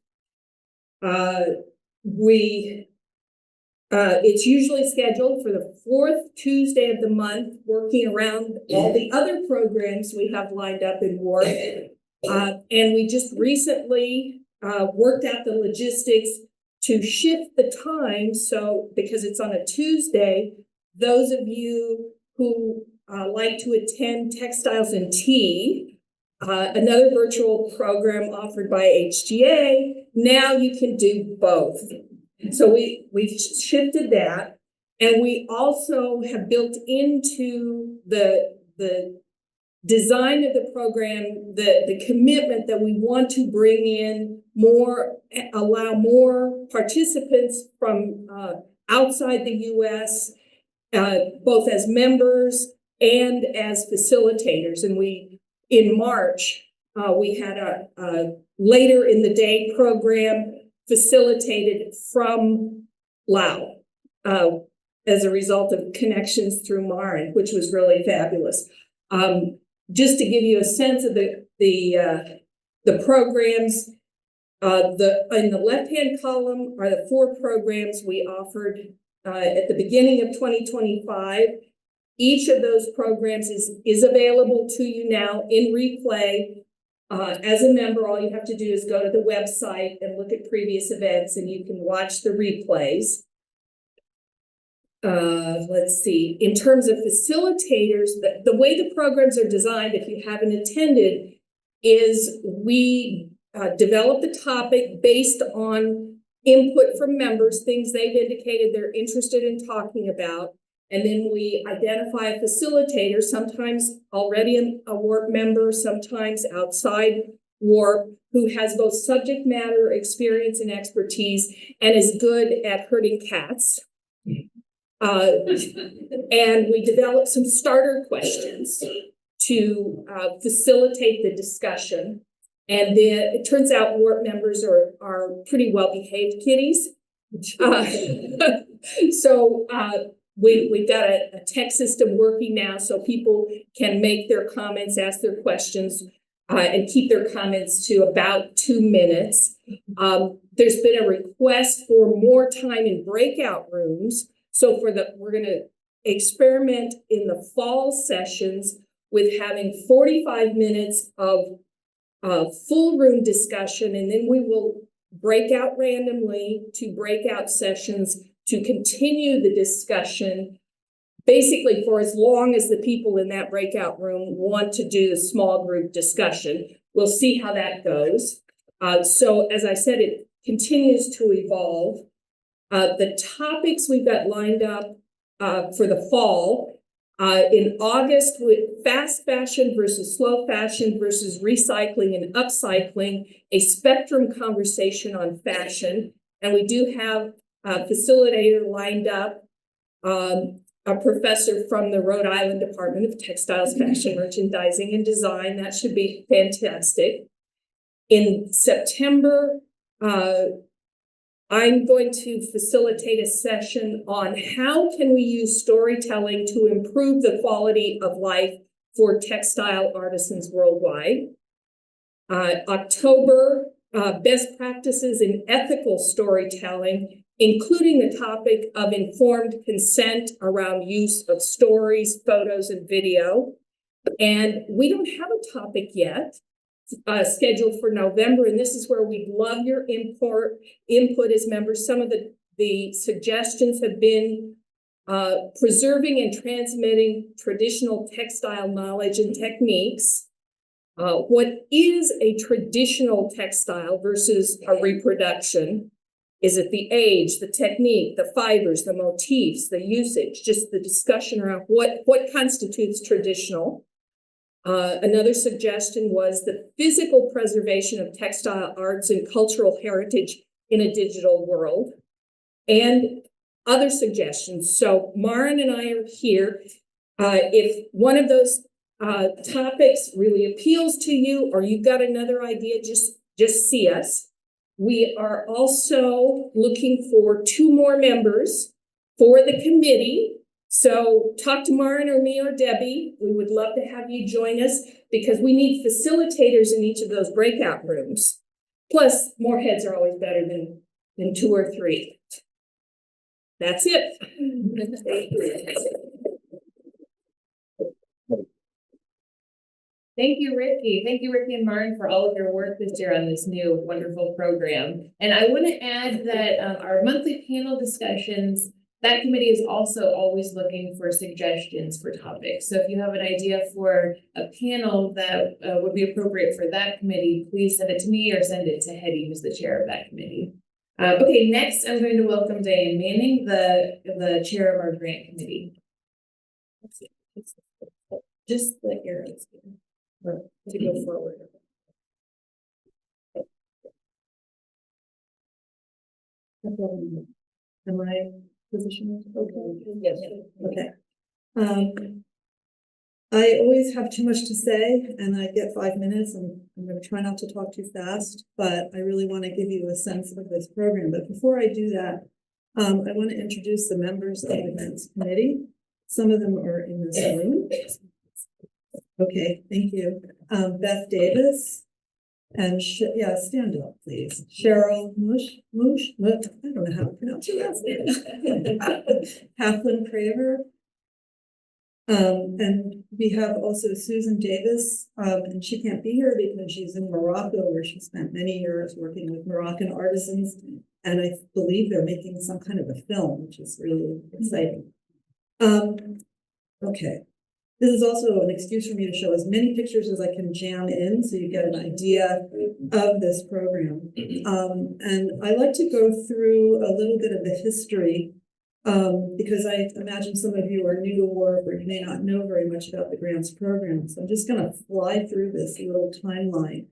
Speaker 7: It's usually scheduled for the 4th Tuesday of the month, working around all the other programs we have lined up in WARP. And we just recently worked out the logistics to shift the time. So because it's on a Tuesday, those of you who like to attend Textiles and Tea, another virtual program offered by HGA, now you can do both. So we've shifted that, and we also have built into the design of the program the commitment that we want to bring in more, allow more participants from outside the U.S., both as members and as facilitators. And in March, we had a later in the day program facilitated from Laos as a result of connections through Maren, which was really fabulous. Just to give you a sense of the programs, in the left-hand column are the 4 programs we offered at the beginning of 2025. Each of those programs is available to you now in replay. As a member, all you have to do is go to the website and look at previous events, and you can watch the replays. Let's see. In terms of facilitators, the way the programs are designed, if you haven't attended, is we develop the topic based on input from members, things they've indicated they're interested in talking about. And then we identify a facilitator, sometimes already a WARP member, sometimes outside WARP, who has both subject matter experience and expertise and is good at herding cats. And we develop some starter questions to facilitate the discussion. And then it turns out WARP members are pretty well-behaved kitties. So we've got a tech system working now, so people can make their comments, ask their questions, and keep their comments to about 2 minutes. There's been a request for more time in breakout rooms. So we're going to experiment in the fall sessions with having 45 minutes of full room discussion, and then we will break out randomly to breakout sessions to continue the discussion, basically for as long as the people in that breakout room want to do the small group discussion. We'll see how that goes. So as I said, it continues to evolve. The topics we've got lined up for the fall, in August, with fast fashion versus slow fashion versus recycling and upcycling, a spectrum conversation on fashion. And we do have a facilitator lined up, a professor from the Rhode Island Department of Textiles, Fashion, Merchandising, and Design. That should be fantastic. In September, I'm going to facilitate a session on how can we use storytelling to improve the quality of life for textile artisans worldwide. October, best practices in ethical storytelling. including the topic of informed consent around use of stories, photos, and video. And we don't have a topic yet scheduled for November, and this is where we'd love your input as members. Some of the suggestions have been preserving and transmitting traditional textile knowledge and techniques. What is a traditional textile versus a reproduction? Is it the age, the technique, the fibers, the motifs, the usage, just the discussion around what constitutes traditional? Another suggestion was the physical preservation of textile arts and cultural heritage in a digital world, and other suggestions. So Maren and I are here. If one of those topics really appeals to you, or you've got another idea, just see us. We are also looking for 2 more members for the committee. So talk to Maren or me or Debbie. We would love to have you join us because we need facilitators in each of those breakout rooms. Plus, more heads are always better than 2 or 3. That's it.
Speaker 3: Thank you, Ricky. Thank you, Ricky and Maren, for all of your work this year on this new wonderful program. And I want to add that our monthly panel discussions, that committee is also always looking for suggestions for topics. So if you have an idea for a panel that would be appropriate for that committee, please send it to me or send it to Hetty, who's the chair of that committee. Okay, next I'm going to welcome Diane Manning, the chair of our grant committee. Just the arrows to go forward.
Speaker 1: Am I positioned? Okay.
Speaker 3: Yes.
Speaker 1: Okay. I always have too much to say and I get 5 minutes and I'm going to try not to talk too fast, but I really want to give you a sense of this program. But before I do that, I want to introduce the members of the grants committee. Some of them are in this room. Okay, thank you. Beth Davis and stand up, please. Cheryl Mush, I don't know how to pronounce your last name. Kathleen Craver. And we have also Susan Davis, and she can't be here because she's in Morocco, where she spent many years working with Moroccan artisans. And I believe they're making some kind of a film, which is really exciting. Okay. This is also an excuse for me to show as many pictures as I can jam in so you get an idea of this program. And I like to go through a little bit of the history because I imagine some of you are new to work or you may not know very much about the grants program. So I'm just going to fly through this little timeline.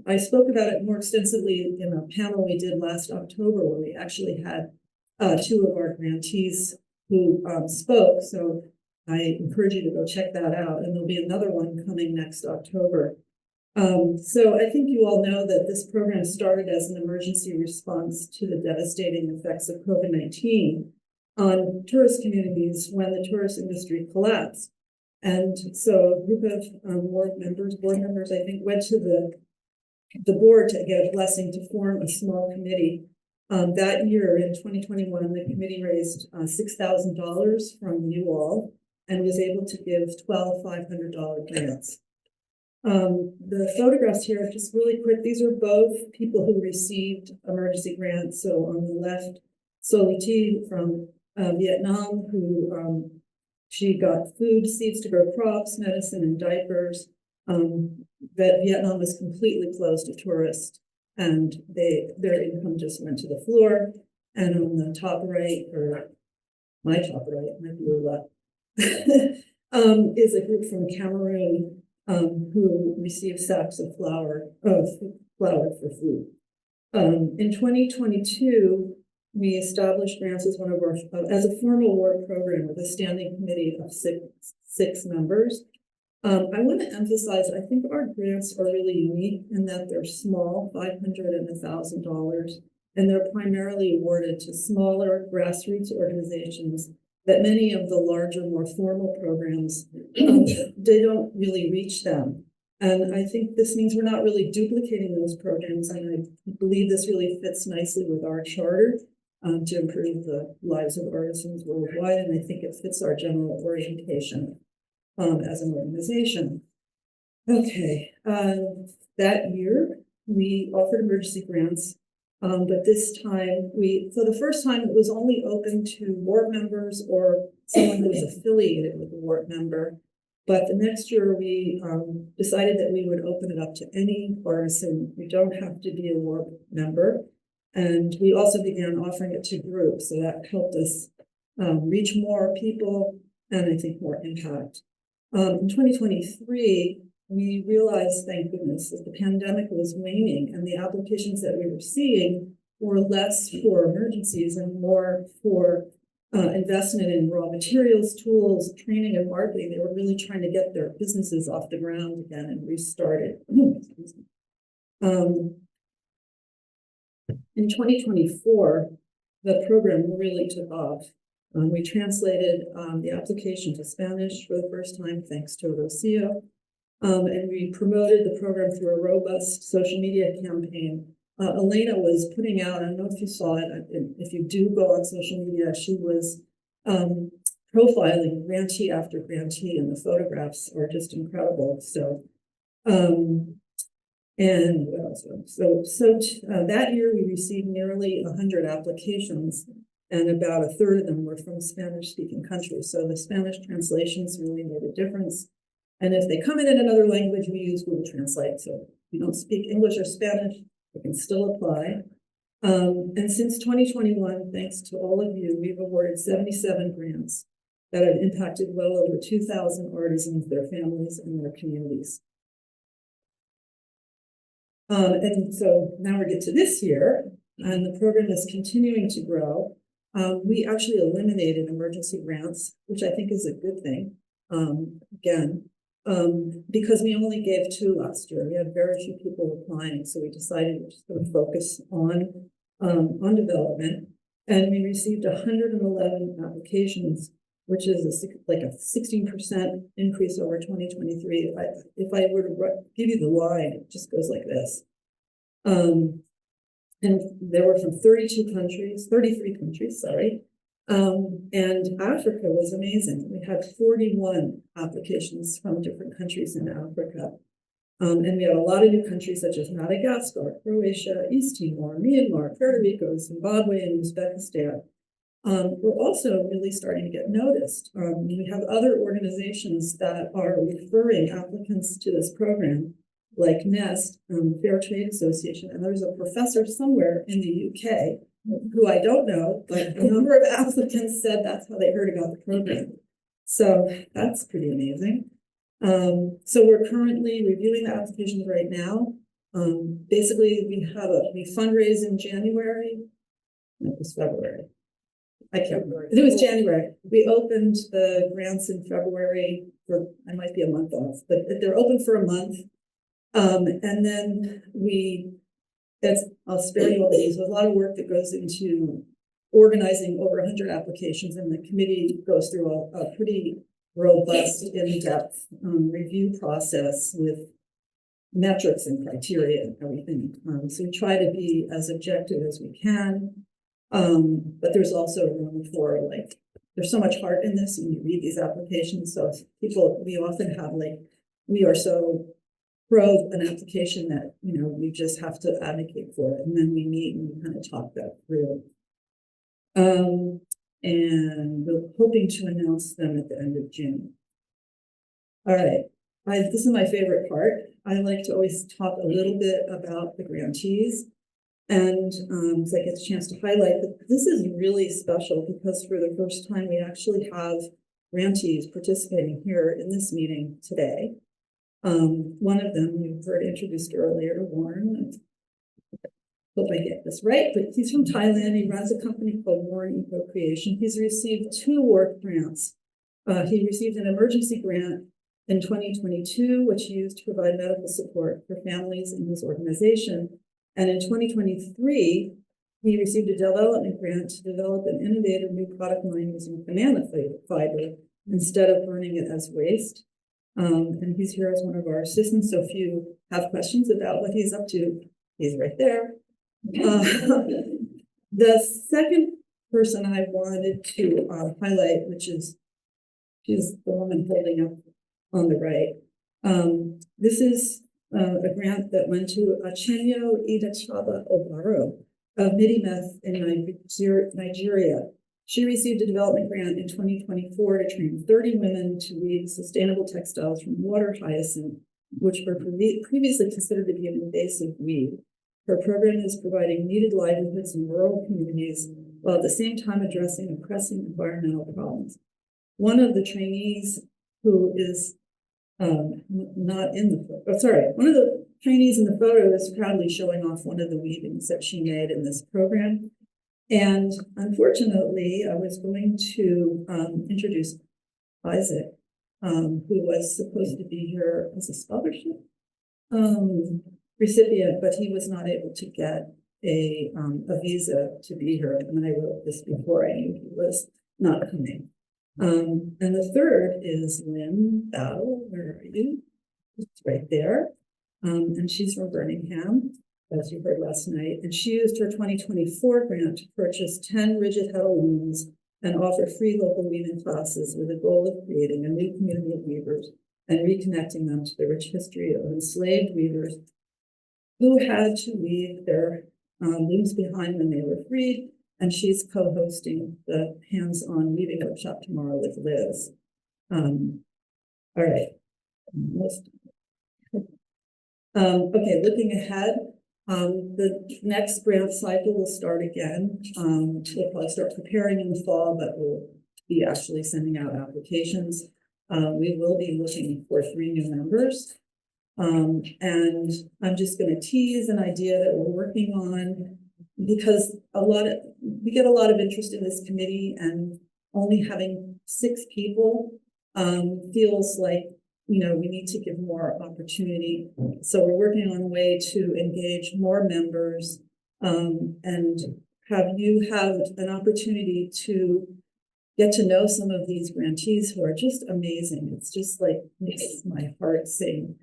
Speaker 1: I spoke about it more extensively in a panel we did last October where we actually had 2 of our grantees who spoke. So I encourage you to go check that out, and there'll be another one coming next October. So I think you all know that this program started as an emergency response to the devastating effects of COVID-19 on tourist communities when the tourist industry collapsed. And so a group of board members, I think, went to the board to get a blessing to form a small committee. That year in 2021, the committee raised $6,000 from you all and was able to give 12 $500 grants. The photographs here, just really quick, these are both people who received emergency grants. So on the left, Soli T from Vietnam, who she got food, seeds to grow crops, medicine, and diapers. That Vietnam was completely closed to tourists, and their income just went to the floor. And on the top right, or my top right, my viewer left, is a group from Cameroon who received sacks of flour for food. In 2022, we established grants as one of our as a formal work program with a standing committee of six members. I want to emphasize, I think our grants are really unique in that they're small, $500 and $1,000, and they're primarily awarded to smaller grassroots organizations that many of the larger, more formal programs, they don't really reach them. And I think this means we're not really duplicating those programs. And I believe this really fits nicely with our charter
Speaker 4: to improve the lives of artisans worldwide, and I think it fits our general orientation as an organization. Okay, that year, we offered emergency grants, but this time, for the first time, it was only open to board members or someone who was affiliated with a board member. But the next year, we decided that we would open it up to any artisan. You don't have to be a board member. And we also began offering it to groups, so that helped us reach more people and I think more impact. In 2023, we realized, thank goodness, that the pandemic was waning and the applications that we were seeing were less for emergencies and more for investment in raw materials, tools, training, and marketing. They were really trying to get their businesses off the ground again and restart it. In 2024, the program really took off. We translated the application to Spanish for the first time, thanks to Rocio. And we promoted the program through a robust social media campaign. Elena was putting out, I don't know if you saw it, if you do go on social media, she was profiling grantee after grantee, and the photographs are just incredible. So, and what else? So that year we received nearly 100 applications, and about a third of them were from Spanish-speaking countries. So the Spanish translations really made a difference. And if they come in another language, we use Google Translate. So if you don't speak English or Spanish, you can still apply. And since 2021, thanks to all of you, we've awarded 77 grants that have impacted well over 2,000 artisans, their families, and their communities. And so now we get to this year, and the program is continuing to grow. We actually eliminated emergency grants, which I think is a good thing. Because we only gave 2 last year. We had very few people applying, so we decided we're just going to focus on development. And we received 111 applications, which is like a 16% increase over 2023. If I were to give you the line, it just goes like this. And there were from 33 countries, sorry. And Africa was amazing. We had 41 applications from different countries in Africa. And we had a lot of new countries such as Madagascar, Croatia, East Timor, Myanmar, Puerto Rico, Zimbabwe, and Uzbekistan. We're also really starting to get noticed. We have other organizations that are referring applicants to this program, like NEST, Fair Trade Association, and there's a professor somewhere in the UK who I don't know, but a number of applicants said that's how they heard about the program. So that's pretty amazing. So we're currently reviewing the applications right now. Basically, we fundraise in January. No, it was February. I can't remember. It was January. We opened the grants in February I might be a month off, but they're open for a month. And then I'll spare you all these. There's a lot of work that goes into organizing over 100 applications, and the committee goes through a pretty robust, in-depth review process with metrics and criteria and everything. So we try to be as objective as we can, but there's also room for there's so much heart in this when you read these applications. So we often have we are so pro an application that, we just have to advocate for it. And then we meet and we kind of talk that through. And we're hoping to announce them at the end of June. All right, this is my favorite part. I like to always talk a little bit about the grantees. And so I get a chance to highlight that this is really special because for the first time, we actually have grantees participating here in this meeting today. One of them you heard introduced earlier, Warren. I hope I get this right, but he's from Thailand. He runs a company called Warren Eco Creation. He's received 2 work grants. He received an emergency grant in 2022, which he used to provide medical support for families in his organization. And in 2023, he received a development grant to develop an innovative new product line using banana fiber instead of burning it as waste. And he's here as one of our assistants. So if you have questions about what he's up to, he's right there.
Speaker 8: The second person I wanted to highlight, which is she's the woman holding up on the right. This is a grant that went to Achenyo Idachaba Obaro of Midimeth in Nigeria. She received a development grant in 2024 to train 30 women to weave sustainable textiles from water hyacinth, which were previously considered to be an invasive weed. Her program is providing needed livelihoods in rural communities while at the same time addressing pressing environmental problems. One of the trainees who is not in the photo, one of the trainees in the photo is proudly showing off one of the weavings that she made in this program. And unfortunately, I was going to introduce Isaac, who was supposed to be here as a scholarship recipient, but he was not able to get a visa to be here. And I wrote this before I knew he was not coming. And the third is Lynn Battle. Where are you? It's right there. And she's from Birmingham, as you heard last night. And she used her 2024 grant to purchase 10 rigid heddle looms and offer free local weaving classes with the goal of creating a new community of weavers and reconnecting them to the rich history of enslaved weavers who had to leave their looms behind when they were freed. And she's co-hosting the hands-on weaving workshop tomorrow with Liz. All right. Okay, looking ahead, the next grant cycle will start again. We'll probably start preparing in the fall, but we'll be actually sending out applications. We will be looking for 3 new members. And I'm just going to tease an idea that we're working on because we get a lot of interest in this committee, and only having 6 people feels like, you know, we need to give more opportunity. So we're working on a way to engage more members and have you have an opportunity to get to know some of these grantees who are just amazing. It's just like makes my heart sing,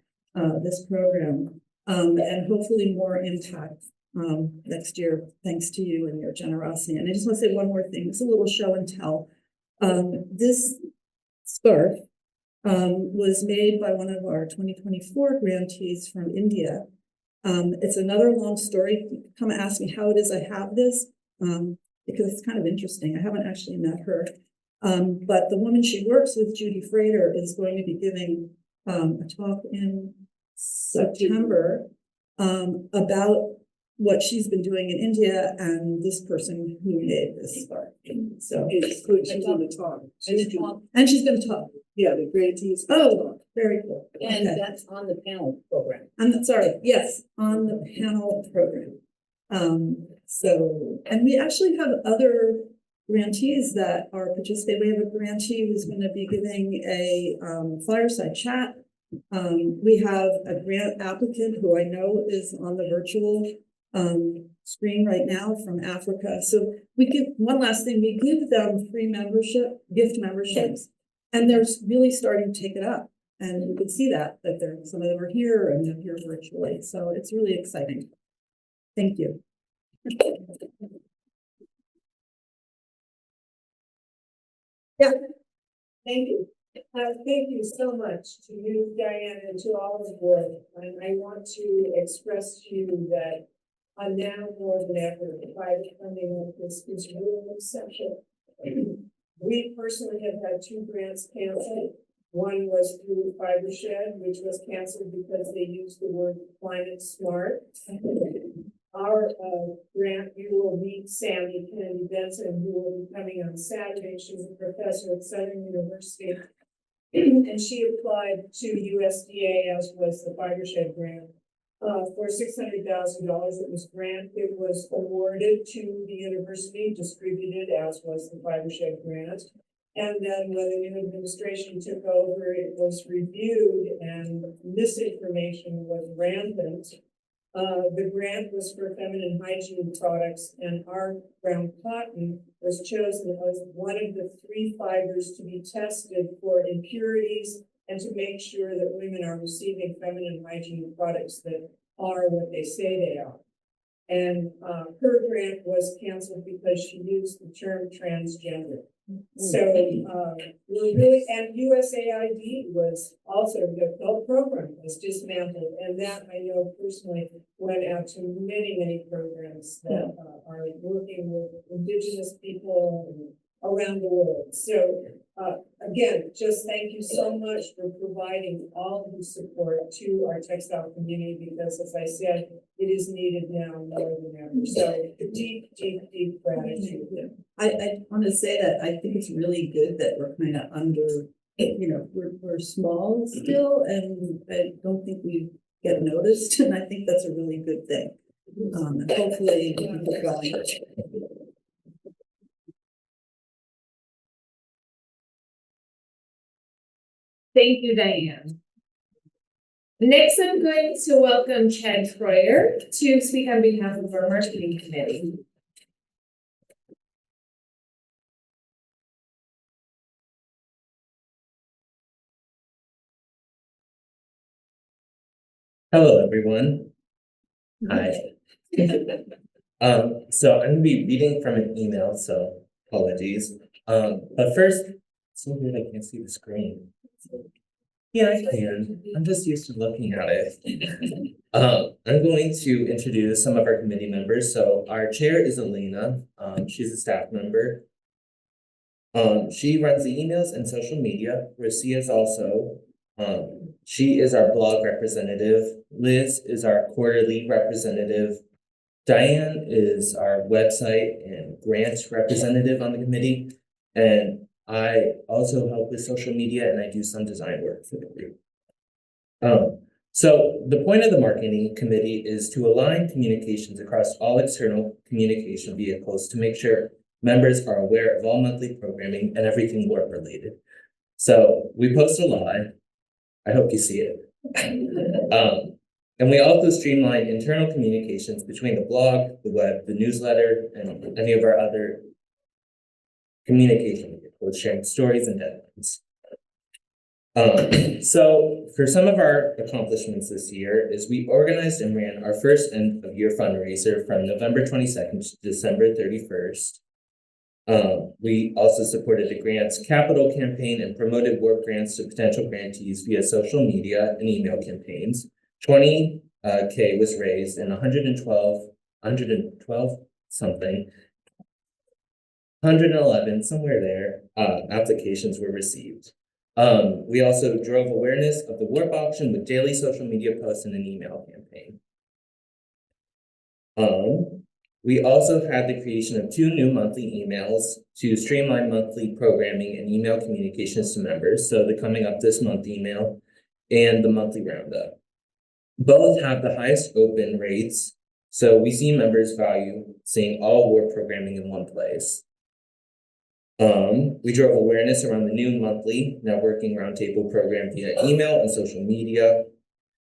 Speaker 8: this program, and hopefully more impact next year, thanks to you and your generosity. And I just want to say one more thing. It's a little show and tell. This scarf was made by one of our 2024 grantees from India. It's another long story. Come ask me how it is I have this, because it's kind of interesting. I haven't actually met her. But the woman she works with, Judy Frater, is going to be giving a talk in September about what she's been doing in India and this person who made this scarf. So
Speaker 1: It's good, she's gonna talk.
Speaker 8: and she's going to talk.
Speaker 1: Yeah, the grantees.
Speaker 8: Oh, very cool.
Speaker 4: And
Speaker 8: Okay.
Speaker 4: that's on the panel program.
Speaker 8: I'm sorry, yes, on the panel program. So, and we actually have other grantees that are participating. We have a grantee who's going to be giving a fireside chat. We have a grant applicant who I know is on the virtual screen right now from Africa. So we give one last thing, we give them free membership, gift memberships, and they're really starting to take it up. And you can see that some of them are here and they're here virtually. So it's really exciting. Thank you.
Speaker 9: Thank you. Thank you so much to you, Diane, and to all of the board. And I want to express to you that now more than ever, private funding of this is really exceptional. We personally have had 2 grants canceled. One was through Fibershed, which was canceled because they used the word climate smart. Our grant, you will meet Sandy Kennedy Benson, who will be coming on Saturday. She's a professor at Southern University. And she applied to USDA, as was the Fibershed grant, for $600,000. It was awarded to the university, distributed, as was the Fibershed grant. And then when the new administration took over, it was reviewed and misinformation was rampant. The grant was for feminine hygiene products, and our brown cotton was chosen as one of the 3 fibers to be tested for impurities and to make sure that women are receiving feminine hygiene products that are what they say they are. And her grant was canceled because she used the term transgender. So we're really, and USAID was also, the whole program was dismantled, and that I know personally went out to many programs that are working with Indigenous people around the world. So again, just thank you so much for providing all of the support to our textile community, because as I said, it is needed now more than ever. So deep gratitude.
Speaker 8: I want to say that I think it's really good that we're kind of under, we're small still, and I don't think we get noticed, and I think that's a really good thing. And hopefully we can keep going.
Speaker 3: Thank you, Diane. Next, I'm going to welcome Chad Troyer to speak on behalf of our marketing committee.
Speaker 10: Hello, everyone. Hi. So I'm gonna be reading from an email, so apologies. But first, it's so weird I can't see the screen. Yeah, I can. I'm just used to looking at it. I'm going to introduce some of our committee members. So our chair is Elena. She's a staff member. She runs the emails and social media. Rosia is also. She is our blog representative. Liz is our quarterly representative. Diane is our website and grants representative on the committee. And I also help with social media, and I do some design work for the group. So the point of the marketing committee is to align communications across all external communication vehicles to make sure members are aware of all monthly programming and everything work related. So we post a lot. I hope you see it. And we also streamline internal communications between the blog, the web, the newsletter, and any of our other communication vehicles, sharing stories and deadlines. So for some of our accomplishments this year is we organized and ran our first end of year fundraiser from November 22nd to December 31st. We also supported the grants capital campaign and promoted work grants to potential grantees via social media and email campaigns. 20K was raised and 111 somewhere there, applications were received. We also drove awareness of the warp auction with daily social media posts and an email campaign. We also had the creation of 2 new monthly emails to streamline monthly programming and email communications to members. So the coming up this month email and the monthly roundup. Both have the highest open rates. So we see members value seeing all warp programming in one place. We drove awareness around the new monthly networking roundtable program via email and social media.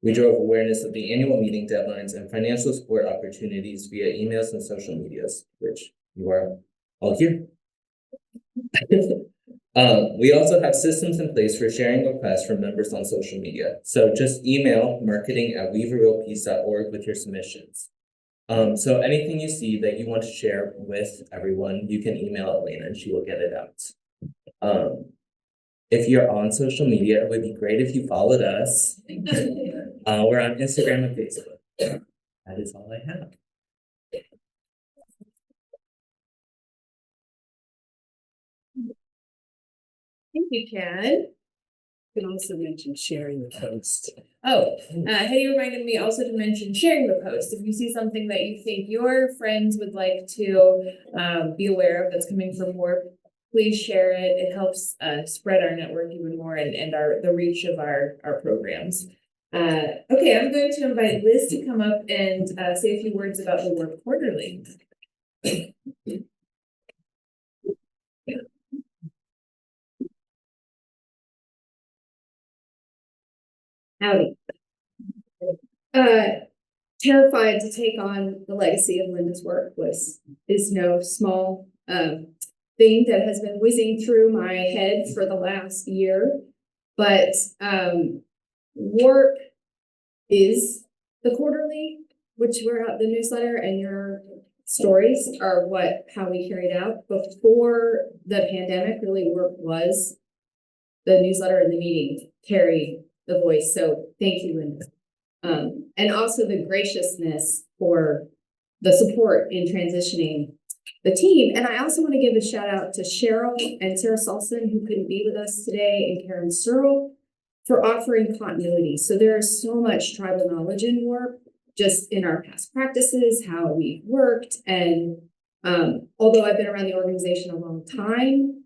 Speaker 10: We drove awareness of the annual meeting deadlines and financial support opportunities via emails and social medias, which you are all here. We also have systems in place for sharing requests from members on social media. So just email marketing@weavearealpeace.org with your submissions. So anything you see that you want to share with everyone, you can email Elena and she will get it out. If you're on social media, it would be great if you followed us. We're on Instagram and Facebook. That is all I have.
Speaker 3: Thank you, Chad.
Speaker 1: You can also mention sharing the post.
Speaker 3: Hetty reminded me also to mention sharing the post. If you see something that you think your friends would like to be aware of that's coming from WARP, please share it. It helps spread our network even more and the reach of our programs. Okay, I'm going to invite Liz to come up and say a few words about the WARP Quarterly.
Speaker 11: Howdy. Terrified to take on the legacy of Linda's work is no small thing that has been whizzing through my head for the last year. But WARP is the quarterly, which were out the newsletter, and your stories are how we carried out. Before the pandemic, really work was the newsletter and the meeting carried the voice. So thank you, Linda. And also the graciousness for the support in transitioning the team. And I also want to give a shout out to Cheryl and Sarah Salson, who couldn't be with us today, and Karen Searle for offering continuity. So there is so much tribal knowledge in work, just in our past practices, how we've worked. And although I've been around the organization a long time,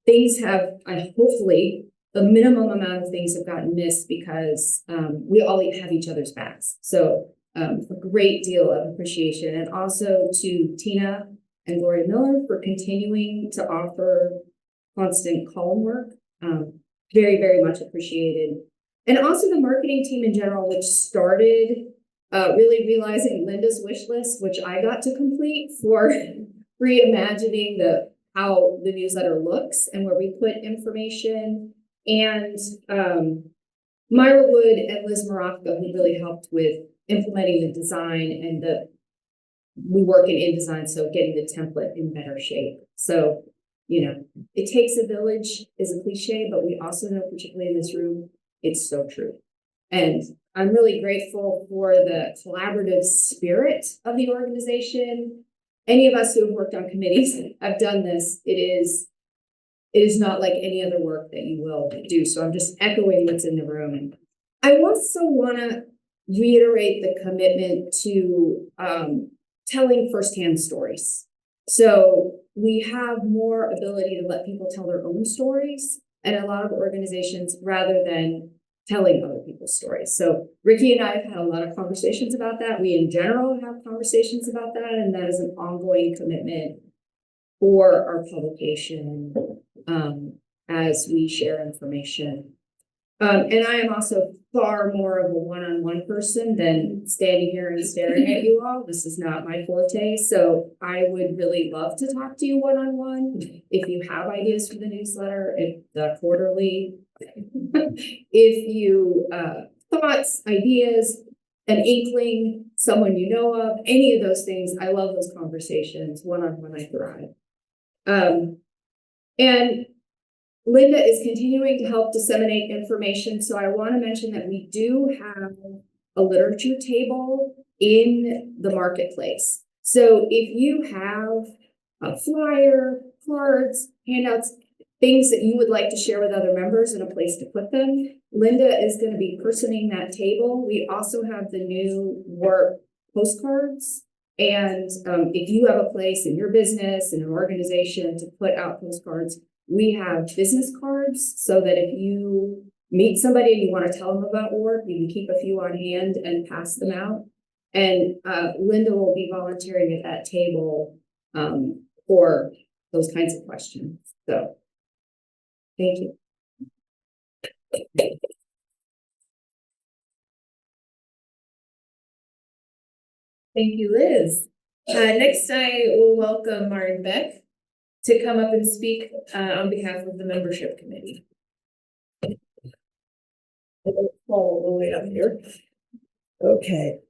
Speaker 11: things have, hopefully, the minimum amount of things have gotten missed because we all have each other's backs. So a great deal of appreciation. And also to Tina and Gloria Miller for continuing to offer constant column work. Very, very much appreciated. And also the marketing team in general, which started really realizing Linda's wish list, which I got to complete for reimagining how the newsletter looks and where we put information. And Myra Wood and Liz Morocco, who really helped with implementing the design, and we work in InDesign, so getting the template in better shape. So, it takes a village is a cliche, but we also know, particularly in this room, it's so true. And I'm really grateful for the collaborative spirit of the organization. Any of us who have worked on committees have done this. It is not like any other work that you will do. So I'm just echoing what's in the room. And I also want to reiterate the commitment to telling firsthand stories. So we have more ability to let people tell their own stories and a lot of organizations rather than telling other people's stories. So Ricky and I have had a lot of conversations about that. We in general have conversations about that, and that is an ongoing commitment for our publication as we share information. And I am also far more of a one-on-one person than standing here and staring at you all. This is not my forte. So I would really love to talk to you one-on-one. If you have ideas for the newsletter, if the quarterly, if you thoughts, ideas, an inkling, someone you know of, any of those things, I love those conversations. One-on-one, I thrive. And Linda is continuing to help disseminate information. So I want to mention that we do have a literature table in the marketplace. So if you have a flyer, cards, handouts, things that you would like to share with other members and a place to put them, Linda is going to be personing that table. We also have the new work postcards. And if you have a place in your business, in an organization to put out postcards, we have business cards so that if you meet somebody and you want to tell them about work, you can keep a few on hand and pass them out. And Linda will be volunteering at that table for those kinds of questions. So thank you.
Speaker 3: Thank you, Liz. Next, I will welcome Maren Beck to come up and speak on behalf of the membership committee.
Speaker 9: All the way up here. Okay.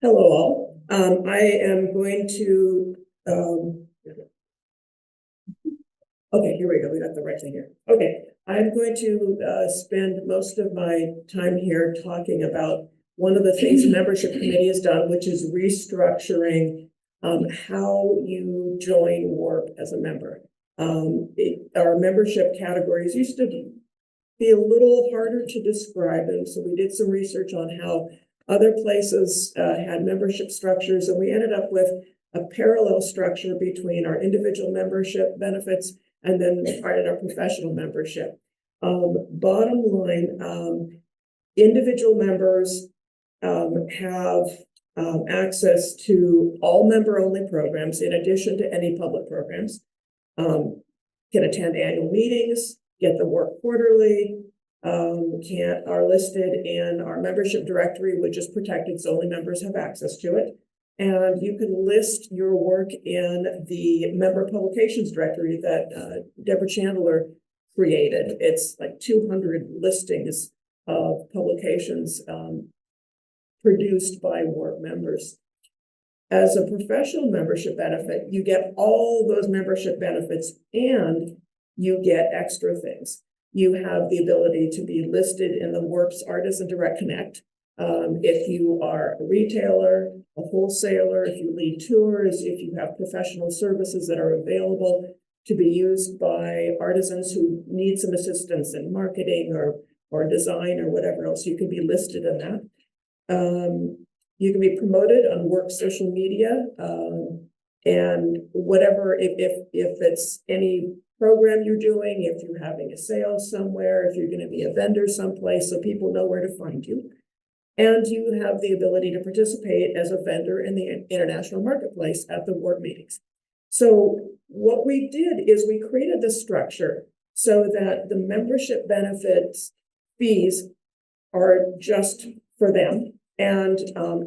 Speaker 9: Hello all. I am going to, okay, here we go. We got the right thing here. Okay. I'm going to spend most of my time here talking about one of the things the membership committee has done, which is restructuring how you join work as a member. Our membership categories used to be a little harder to describe, and so we did some research on how other places had membership structures, and we ended up with a parallel structure between our individual membership benefits and then our professional membership. Bottom line, individual members have access to all member-only programs in addition to any public programs, can attend annual meetings, get the work quarterly, are listed in our membership directory, which is protected, so only members have access to it. And you can list your work in the member publications directory that Deborah Chandler created. It's like 200 listings of publications produced by WARP members. As a professional membership benefit, you get all those membership benefits and you get extra things. You have the ability to be listed in the WARP's Artisan Direct Connect. If you are a retailer, a wholesaler, if you lead tours, if you have professional services that are available to be used by artisans who need some assistance in marketing or design or whatever else, you can be listed in that. You can be promoted on WARP social media, and whatever, if it's any program you're doing, if you're having a sale somewhere, if you're going to be a vendor someplace, so people know where to find you. And you have the ability to participate as a vendor in the international marketplace at the WARP meetings. So what we did is we created this structure so that the membership benefits fees are just for them. And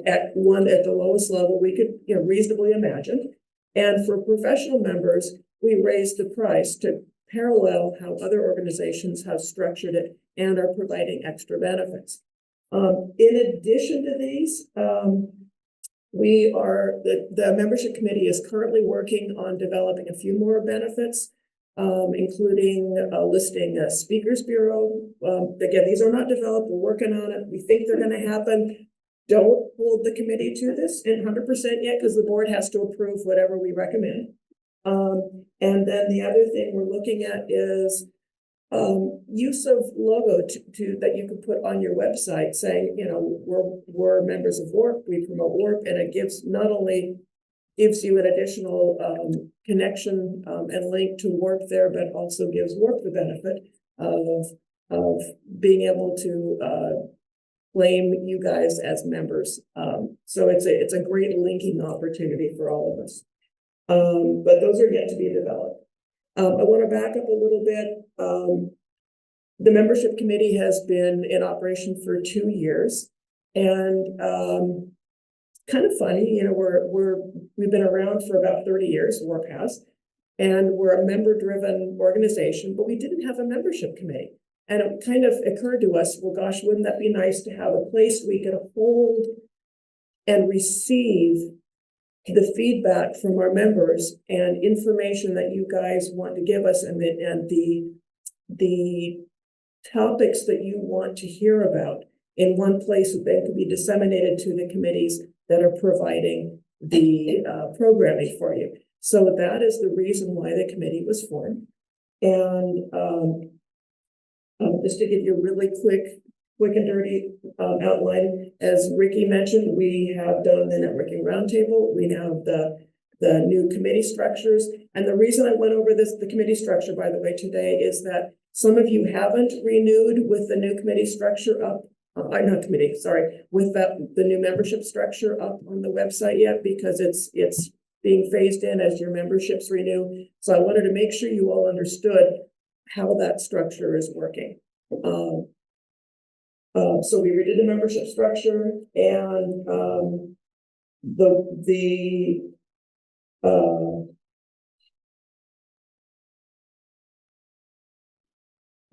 Speaker 9: at the lowest level we could reasonably imagine. And for professional members, we raised the price to parallel how other organizations have structured it and are providing extra benefits. In addition to these, the membership committee is currently working on developing a few more benefits, including listing a speakers bureau. Again, these are not developed. We're working on it. We think they're going to happen. Don't hold the committee to this in 100% yet, because the board has to approve whatever we recommend. And then the other thing we're looking at is use of logo that you can put on your website saying, we're members of WARP, we promote WARP, and it gives not only gives you an additional connection and link to WARP there, but also gives WARP the benefit of being able to claim you guys as members. So it's a great linking opportunity for all of us. But those are yet to be developed. I want to back up a little bit. The membership committee has been in operation for 2 years, and kind of funny, we've been around for about 30 years, WARP has, and we're a member-driven organization, but we didn't have a membership committee. And it kind of occurred to us, well, gosh, wouldn't that be nice to have a place we could hold and receive the feedback from our members and information that you guys want to give us, and the topics that you want to hear about in one place that they could be disseminated to the committees that are providing the programming for you. So that is the reason why the committee was formed. And just to give you a really quick and dirty outline, as Ricky mentioned, we have done the networking roundtable. We now have the new committee structures. And the reason I went over the committee structure, by the way, today is that some of you haven't renewed with the new committee structure up. With the new membership structure up on the website yet, because it's being phased in as your memberships renew. So I wanted to make sure you all understood how that structure is working. So we redid the membership structure, and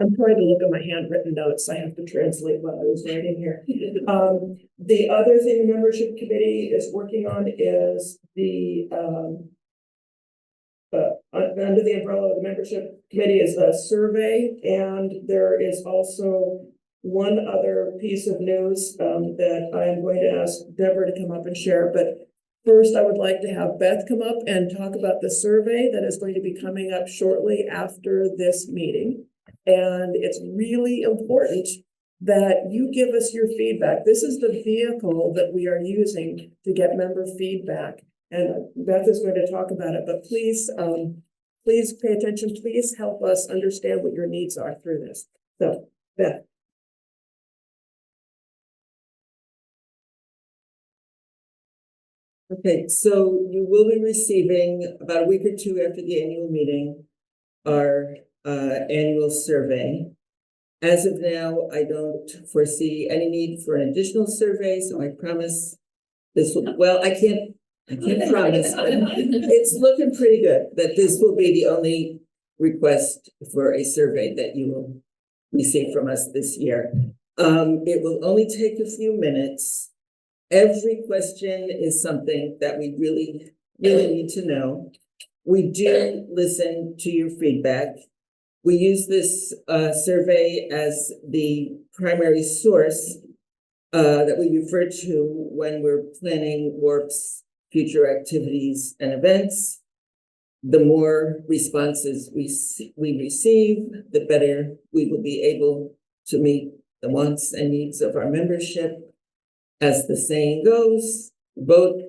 Speaker 9: I'm trying to look at my handwritten notes. I have to translate what I was writing here. The other thing the membership committee is working on is under the umbrella of the membership committee is a survey, and there is also one other piece of news that I am going to ask Deborah to come up and share. But first, I would like to have Beth come up and talk about the survey that is going to be coming up shortly after this meeting. And it's really important that you give us your feedback. This is the vehicle that we are using to get member feedback. And Beth is going to talk about it, but please pay attention. Please help us understand what your needs are through this. So, Beth.
Speaker 12: Okay, so you will be receiving about a week or two after the annual meeting our annual survey. As of now, I don't foresee any need for an additional survey, so I promise this will, well, I can't promise, but it's looking pretty good that this will be the only request for a survey that you will receive from us this year. It will only take a few minutes. Every question is something that we really need to know. We do listen to your feedback. We use this survey as the primary source that we refer to when we're planning WARP's future activities and events. The more responses we receive, the better we will be able to meet the wants and needs of our membership. As the saying goes, vote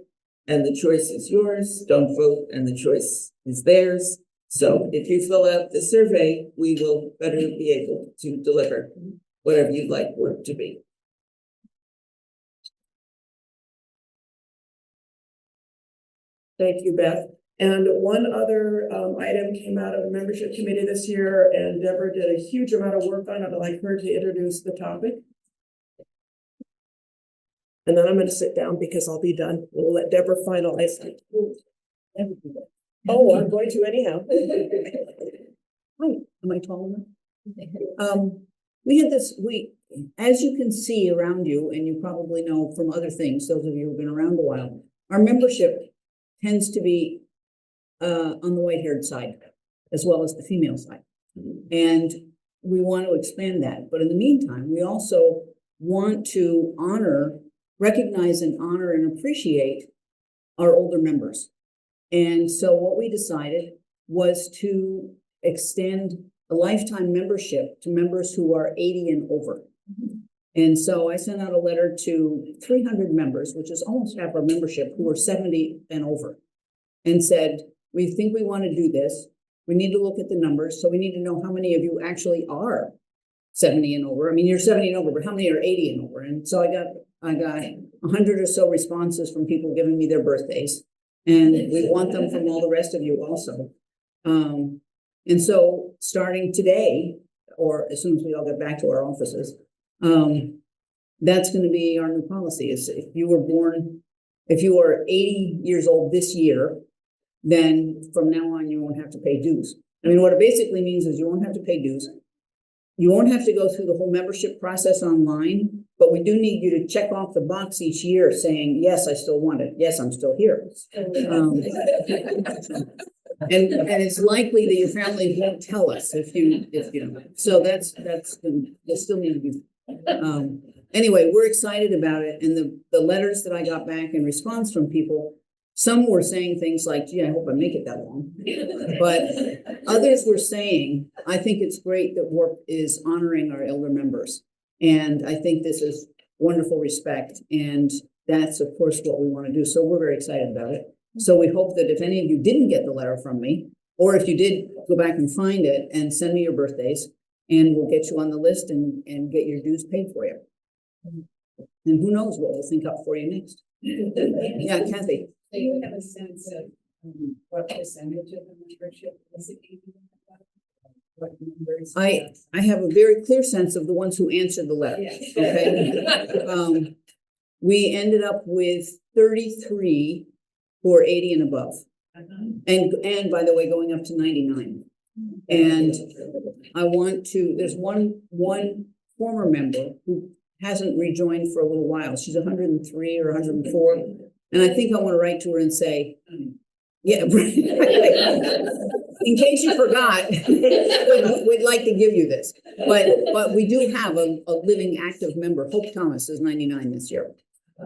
Speaker 12: and the choice is yours. Don't vote and the choice is theirs. So if you fill out the survey, we will better be able to deliver whatever you'd like WARP to be.
Speaker 9: Thank you, Beth. And one other item came out of the membership committee this year, and Deborah did a huge amount of work on it. I'd like her to introduce the topic. And then I'm going to sit down because I'll be done. We'll let Deborah finalize. Oh, I'm going to anyhow.
Speaker 4: Hi, am I tall enough? We had this, as you can see around you, and you probably know from other things, those of you who've been around a while, our membership tends to be on the white-haired side, as well as the female side. And we want to expand that. But in the meantime, we also want to recognize and honor and appreciate our older members. And so what we decided was to extend a lifetime membership to members who are 80 and over. And so I sent out a letter to 300 members, which is almost half our membership, who are 70 and over, and said, we think we want to do this. We need to look at the numbers. So we need to know how many of you actually are 70 and over. I mean, you're 70 and over, but how many are 80 and over? And so I got 100 or so responses from people giving me their birthdays. And we want them from all the rest of you also. And so starting today, or as soon as we all get back to our offices, that's going to be our new policy. Is if you are 80 years old this year, then from now on, you won't have to pay dues. I mean, what it basically means is you won't have to pay dues. You won't have to go through the whole membership process online, but we do need you to check off the box each year saying, yes, I still want it. Yes, I'm still here. And it's likely that your family won't tell us if you don't. So that's they still need to be. Anyway, we're excited about it. And the letters that I got back in response from people, some were saying things like, gee, I hope I make it that long. But others were saying, I think it's great that WARP is honoring our elder members. And I think this is wonderful respect. And that's, of course, what we want to do. So we're very excited about it. So we hope that if any of you didn't get the letter from me, or if you did, go back and find it and send me your birthdays, and we'll get you on the list and get your dues paid for you. And who knows what we'll think up for you next. Yeah, Kathy.
Speaker 13: Do you have a sense of what percentage of the membership is it? What numbers?
Speaker 4: I have a very clear sense of the ones who answered the letter. Okay. We ended up with 33 who are 80 and above. And by the way, going up to 99. And there's one former member who hasn't rejoined for a little while. She's 103 or 104. And I think I want to write to her and say, yeah, in case you forgot, we'd like to give you this. But we do have a living active member. Hope Thomas is 99 this year.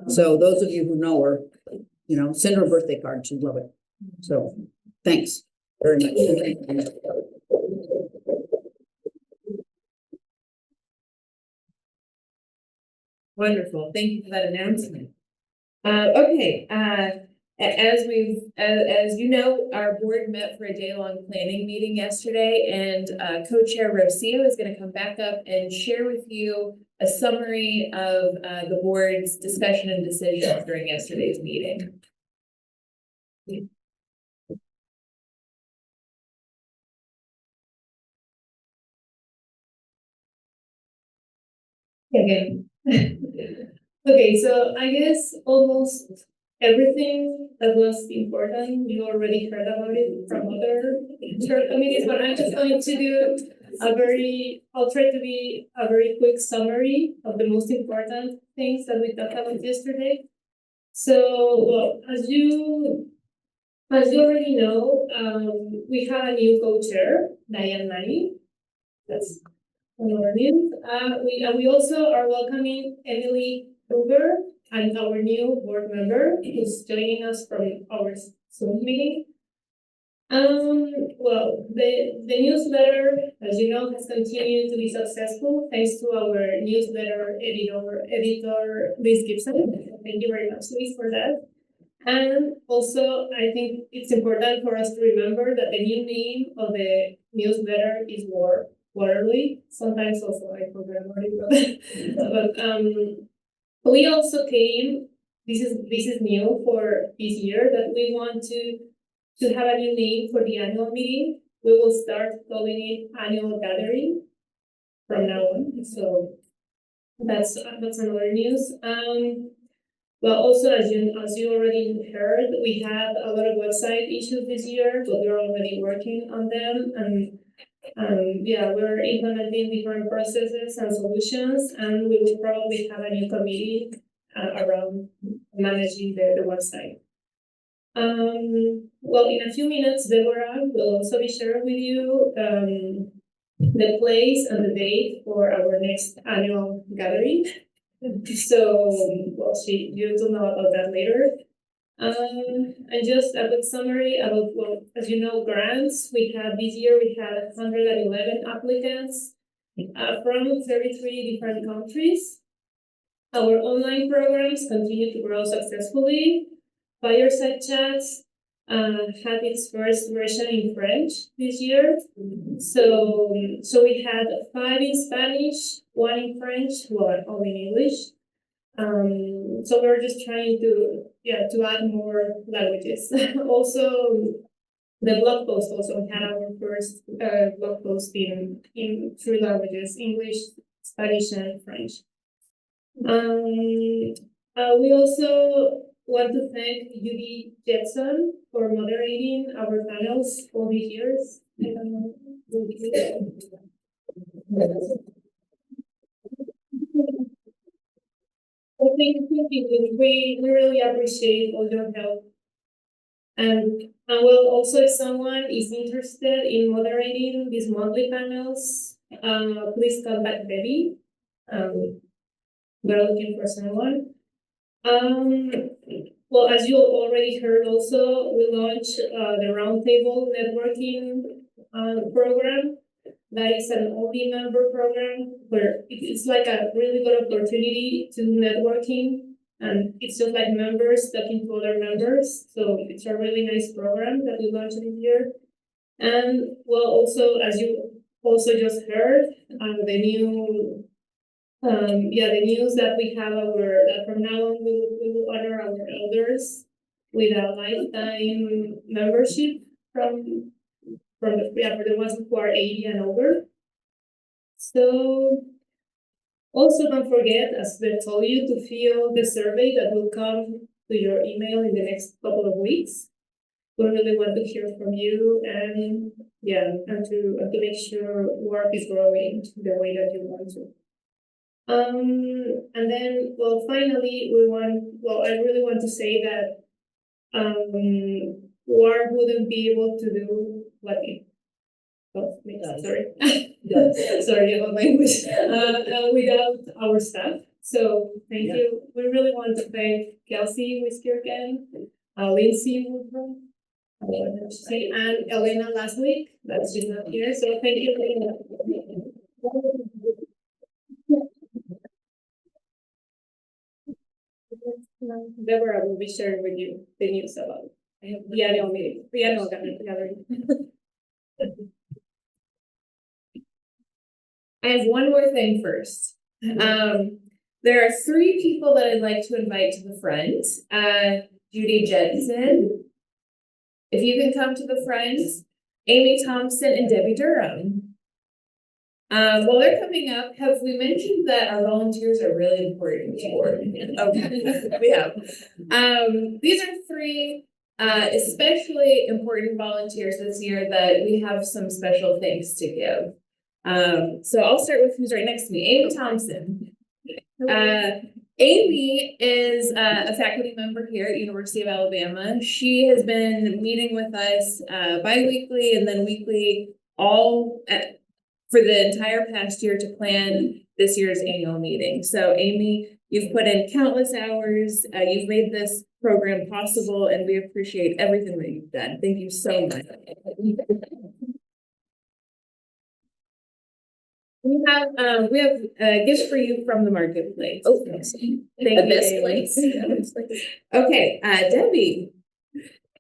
Speaker 4: So those of you who know her, send her a birthday card. She'd love it. So thanks very much.
Speaker 3: Wonderful. Thank you for that announcement. Okay. As you know, our board met for a day-long planning meeting yesterday, and co-chair Rocio is going to come back up and share with you a summary of the board's discussion and decisions during yesterday's meeting.
Speaker 2: Okay. Okay, so I guess almost everything that was important, you already heard about it from other committees, but I'm just going to do I'll try to be a very quick summary of the most important things that we talked about yesterday. So, well, as you already know, we have a new co-chair, Diane Manning. That's one of our news. We also are welcoming Emily Kruger and our new board member who's joining us from our Zoom meeting. Well, the newsletter, as you know, has continued to be successful thanks to our newsletter editor, Liz Gibson. Thank you very much, Liz, for that. And also, I think it's important for us to remember that the new name of the newsletter is Quarterly. Sometimes also I forget about it, but we also came. This is new for this year that we want to have a new name for the annual meeting. We will start calling it annual gathering from now on. So that's another news. Well, also as you already heard, we had a lot of website issues this year, but we're already working on them, and yeah, we're implementing different processes and solutions, and we will probably have a new committee around managing the website. Well, in a few minutes, Deborah will also be sharing with you the place and the date for our next annual gathering. So, well, you will know about that later. And just a quick summary about, well, as you know, grants. This year we had 111 applicants from 33 different countries. Our online programs continue to grow successfully. Fireside Chats had its first version in French this year. So we had 5 in Spanish, 1 in French, 1 only in English. So we're just trying to add more languages. Also, the blog post also had our first blog post in 3 languages: English, Spanish, and French. We also want to thank Judy Jetson for moderating our panels all these years. Well, thank you. We really appreciate all your help. And well, also if someone is interested in moderating these monthly panels, please contact Debbie. We're looking for someone. Well, as you already heard also, we launched the Roundtable Networking program. That is an only member program where it's like a really good opportunity to networking, and it's just like members talking to other members. So it's a really nice program that we launched this year. And well, also as you also just heard, the new the news that we have that from now on we will honor our elders with a lifetime membership for the ones who are 80 and over. So also don't forget, as they told you, to fill the survey that will come to your email in the next couple of weeks. We really want to hear from you and to make sure work is growing the way that you want to. And then, well, finally, I really want to say that WARP wouldn't be able to do what it sorry about my English without our staff. So thank you. We really want to thank Kelsey Whisker again, Lindsay Woodrum, and Elena last week. That's she's not here. So thank you. Deborah will be sharing with you the news about the annual meeting, the annual gathering.
Speaker 3: I have one more thing first. There are 3 people that I'd like to invite to the front. Judy Jensen, if you can come to the front, Amy Thompson, and Debbie Durham. While they're coming up, have we mentioned that our volunteers are really important to work? Okay, we have. These are 3 especially important volunteers this year that we have some special thanks to give. So I'll start with who's right next to me, Amy Thompson. Amy is a faculty member here at University of Alabama. She has been meeting with us bi-weekly and then weekly for the entire past year to plan this year's annual meeting. So Amy, you've put in countless hours, you've made this program possible, and we appreciate everything that you've done. Thank you so much. We have a gift for you from the marketplace.
Speaker 6: Oh,
Speaker 3: Thank
Speaker 6: the
Speaker 3: you,
Speaker 6: best
Speaker 3: Amy.
Speaker 6: place.
Speaker 3: Okay, Debbie.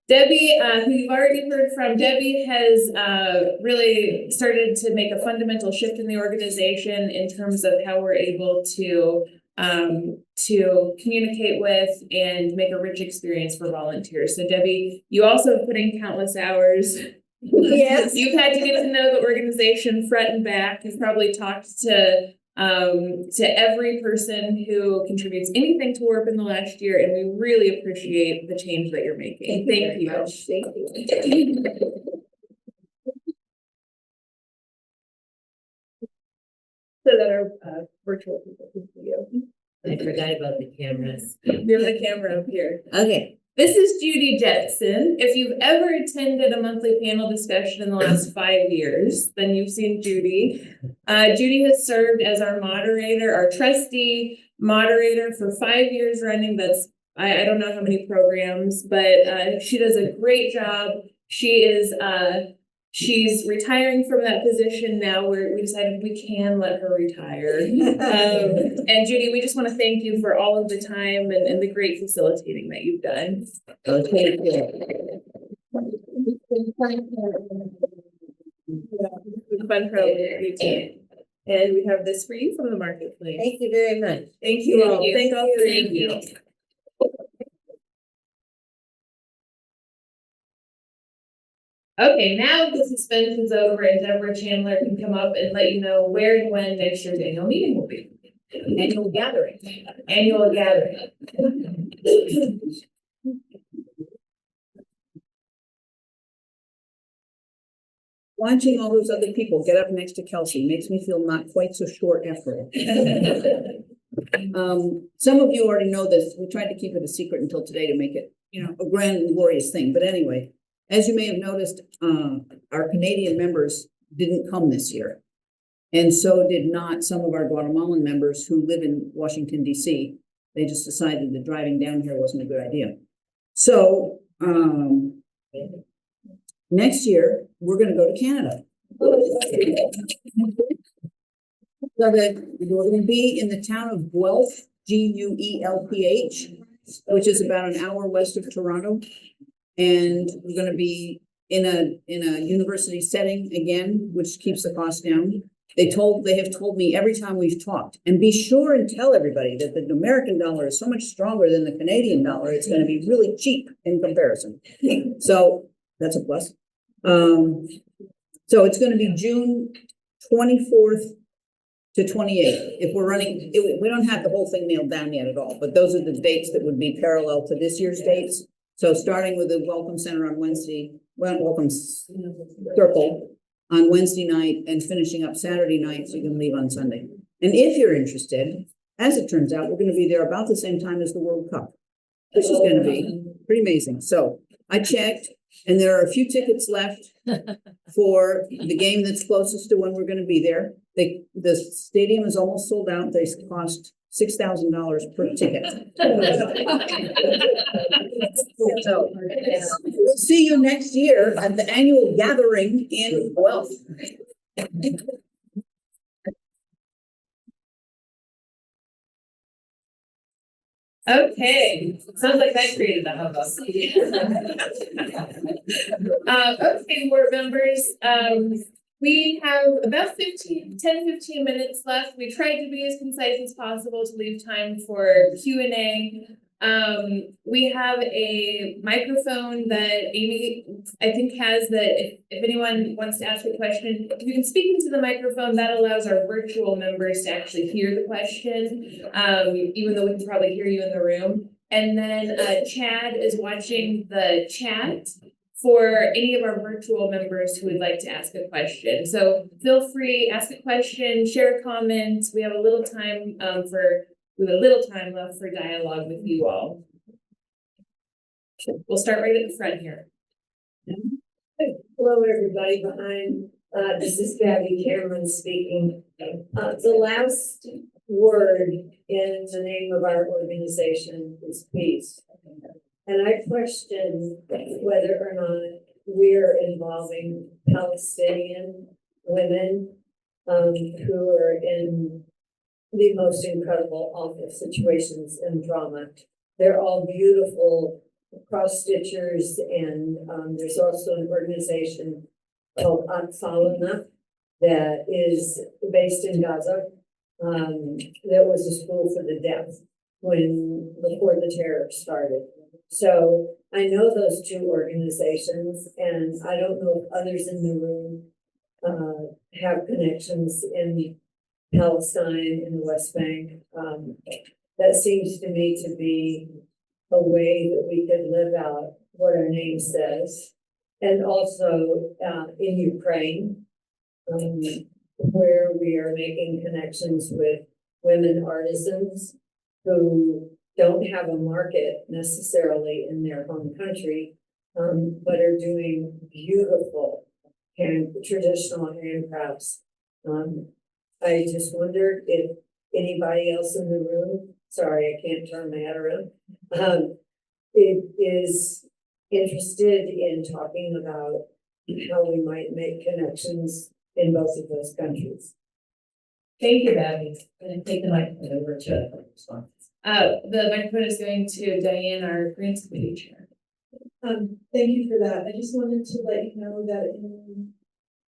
Speaker 3: Debbie, who you've already heard from, Debbie has really started to make a fundamental shift in the organization in terms of how we're able to communicate with and make a rich experience for volunteers. So Debbie, you also have put in countless hours.
Speaker 6: Yes.
Speaker 3: You've had to get to know the organization front and back. You've probably talked to every person who contributes anything to WARP in the last year, and we really appreciate the change that you're making. Thank you.
Speaker 6: Thank you.
Speaker 3: So that our virtual people can see you.
Speaker 6: I forgot about the cameras.
Speaker 3: We have the camera up here.
Speaker 6: Okay.
Speaker 3: This is Judy Jetson. If you've ever attended a monthly panel discussion in the last 5 years, then you've seen Judy. Judy has served as our moderator, our trustee moderator for 5 years running. That's, I don't know how many programs, but she does a great job. She's retiring from that position now. We decided we can let her retire. And Judy, we just want to thank you for all of the time and the great facilitating that you've done.
Speaker 6: Okay,
Speaker 3: Fun program, you too. And we have this for you from the marketplace.
Speaker 6: Thank you very much.
Speaker 3: Thank you all. Thank all three of you. Okay, now the suspense is over and Deborah Chandler can come up and let you know where and when next year's annual meeting will be.
Speaker 6: Annual gathering.
Speaker 3: Annual gathering.
Speaker 4: Watching all those other people get up next to Kelsey makes me feel not quite so short after all. Some of you already know this. We tried to keep it a secret until today to make it, a grand and glorious thing. But anyway, as you may have noticed, our Canadian members didn't come this year. And so did not some of our Guatemalan members who live in Washington, D.C. They just decided that driving down here wasn't a good idea. So next year, we're going to go to Canada. So that we're going to be in the town of Guelph, Guelph, which is about an hour west of Toronto. And we're going to be in a university setting again, which keeps the cost down. They have told me every time we've talked, and be sure and tell everybody that the American dollar is so much stronger than the Canadian dollar. It's going to be really cheap in comparison. So that's a plus. So it's going to be June 24th to 28th. If we're running, we don't have the whole thing nailed down yet at all, but those are the dates that would be parallel to this year's dates. So starting with the Welcome Center on Wednesday, Welcome Circle on Wednesday night and finishing up Saturday night, so you can leave on Sunday. And if you're interested, as it turns out, we're going to be there about the same time as the World Cup, which is going to be pretty amazing. So I checked, and there are a few tickets left for the game that's closest to when we're going to be there. The stadium is almost sold out. They cost $6,000 per ticket. So we'll see you next year at the annual gathering in Guelph.
Speaker 3: Okay, sounds like that created a hubbub. Okay, board members, we have about 10, 15 minutes left. We tried to be as concise as possible to leave time for Q&A. We have a microphone that Amy, I think, has that if anyone wants to ask a question, if you can speak into the microphone, that allows our virtual members to actually hear the question, even though we can probably hear you in the room. And then Chad is watching the chat for any of our virtual members who would like to ask a question. So feel free, ask a question, share a comment. We have a little time left for dialogue with you all. We'll start right at the front here.
Speaker 6: Hello, everybody behind, this is Gabby Cameron speaking. The last word in the name of our organization is peace. And I question whether or not we're involving Palestinian women who are in the most incredible, awful situations and drama. They're all beautiful cross stitchers, and there's also an organization called Atfalana that is based in Gaza. That was a school for the deaf before the terror started. So I know those two organizations, and I don't know if others in the room have connections in Palestine, in the West Bank. That seems to me to be a way that we could live out what our name says. And also in Ukraine, where we are making connections with women artisans who don't have a market necessarily in their home country, but are doing beautiful traditional handcrafts. I just wondered if anybody else in the room, sorry, I can't turn my head around, is interested in talking about how we might make connections in both of those countries.
Speaker 11: Thank you, Abby. I'm gonna take the microphone over to response.
Speaker 3: The microphone is going to Diane, our grants committee chair.
Speaker 9: Thank you for that. I just wanted to let you know that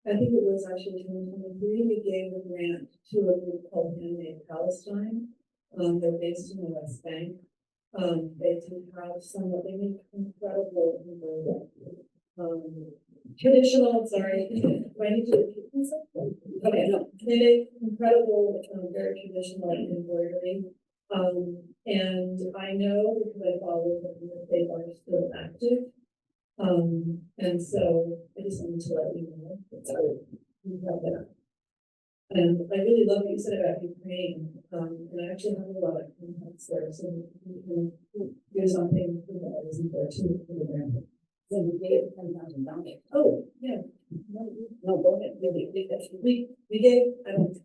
Speaker 9: I think it was actually 2023, we gave a grant to a group called Handmade Palestine. They're based in the West Bank. They do have some that they make incredible, traditional, sorry, do I need to repeat myself? Okay, no, they make incredible, very traditional embroidery. And I know because I follow them that they are still active. And so I just wanted to let you know that you have that. And I really love what you said about Ukraine. And I actually have a lot of contacts there, so we can do something that isn't there too.
Speaker 11: So we gave $10,000.
Speaker 9: Oh, yeah.
Speaker 11: No, go ahead.
Speaker 9: We gave, I don't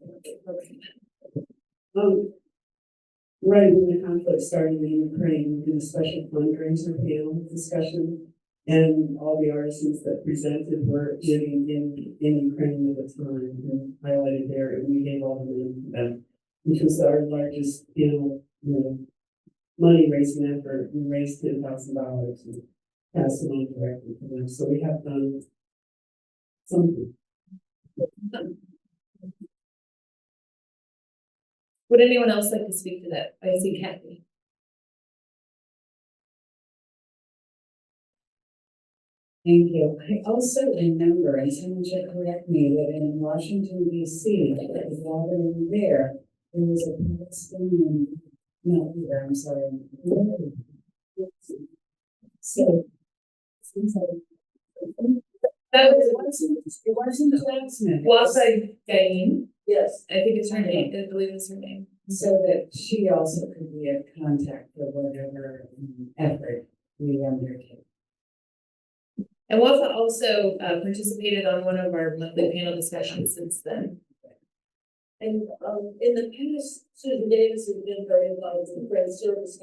Speaker 1: Right when the conflict started in Ukraine, we did a special fundraiser panel discussion, and all the artisans that presented were living in Ukraine at the time, and highlighted there, and we gave all the money to them, which was our largest, money raising effort. We raised $10,000 and passed it on directly to them. So we have done something.
Speaker 3: Would anyone else like to speak to that? I see Kathy.
Speaker 13: Thank you. I also remember, and someone should correct me, that in Washington, D.C., while they were there was a Palestinian, no, here, I'm sorry. So,
Speaker 3: That
Speaker 13: it wasn't Jasmine.
Speaker 3: Wasa Gain.
Speaker 6: Yes.
Speaker 3: I think it's her name. I believe it's her name.
Speaker 13: So that she also could be a contact for whatever effort we undertake.
Speaker 3: And Wafa also participated on one of our monthly panel discussions since then.
Speaker 9: And in the past, Susan Davis has been very involved with the Friends Service.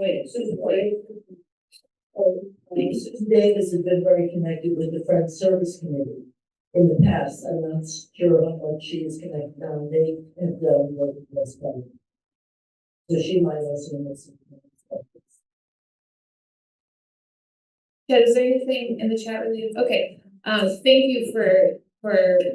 Speaker 9: Susan Davis has been very connected with the Friends Service Committee in the past. I'm not sure how much she is connected now. They have done work with us. So she might also know some.
Speaker 3: Yeah, is there anything in the chat related? Okay, thank you for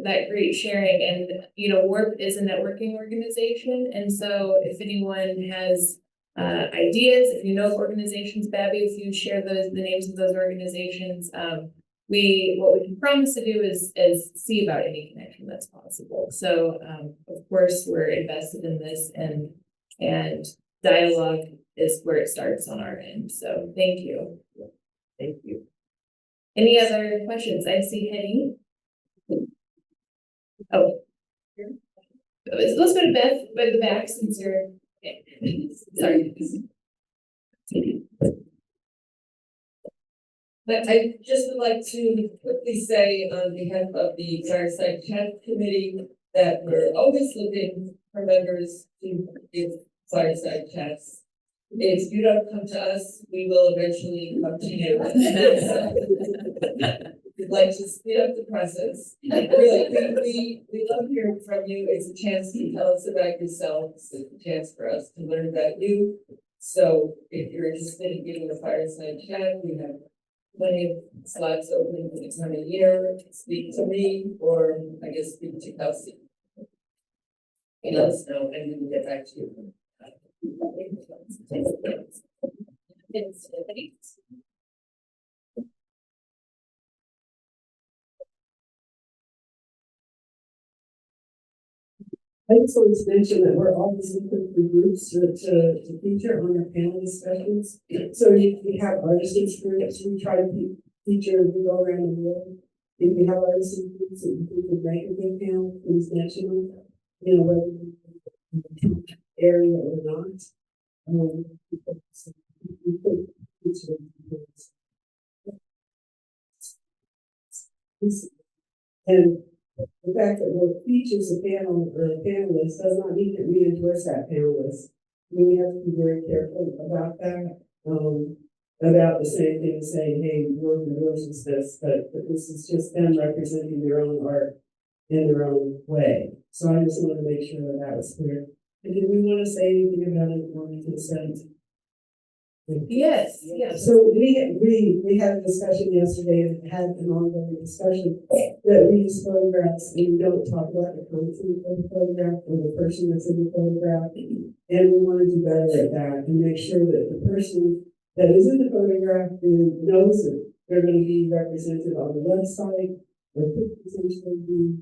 Speaker 3: that great sharing. And WARP is a networking organization, and so if anyone has ideas, if you know of organizations, Babby, if you share the names of those organizations, what we can promise to do is see about any connection that's possible. So of course we're invested in this, and dialogue is where it starts on our end. So thank you.
Speaker 6: Thank you.
Speaker 3: Any other questions? I see Henny. Oh. Let's go to Beth by the back since you're, sorry.
Speaker 12: But I just would like to quickly say on behalf of the Fireside Chat Committee that we're always looking for members to give fireside chats. If you don't come to us, we will eventually come to you. We'd like to speed up the process. Really, we love hearing from you. It's a chance to tell us about yourselves. It's a chance for us to learn about you. So if you're interested in giving a fireside chat, we have plenty of slots open for the coming year. Speak to me, or I guess speak to Kelsey. And let us know, and we will get back to you.
Speaker 1: I just wanted to mention that we're always looking for groups to feature on our panel discussions. So if we have artist groups, we try to feature, we go around the world. If we have artist groups that we think would make a good panel, please mention them, you know, whether we area or not. And the fact that we'll features a panel or a panelist does not mean that we endorse that panelist. We have to be very careful about that. About the same thing, saying, hey, we're endorses this, but this is just them representing their own art in their own way. So I just wanted to make sure that that was clear. And did we want to say anything about informed consent?
Speaker 3: Yes, yes.
Speaker 1: So we had a discussion yesterday and had an ongoing discussion that we use photographs and we don't talk about the content of the photograph or the person that's in the photograph. And we want to do better at that and make sure that the person that is in the photograph knows that they're going to be represented on the website or could potentially be.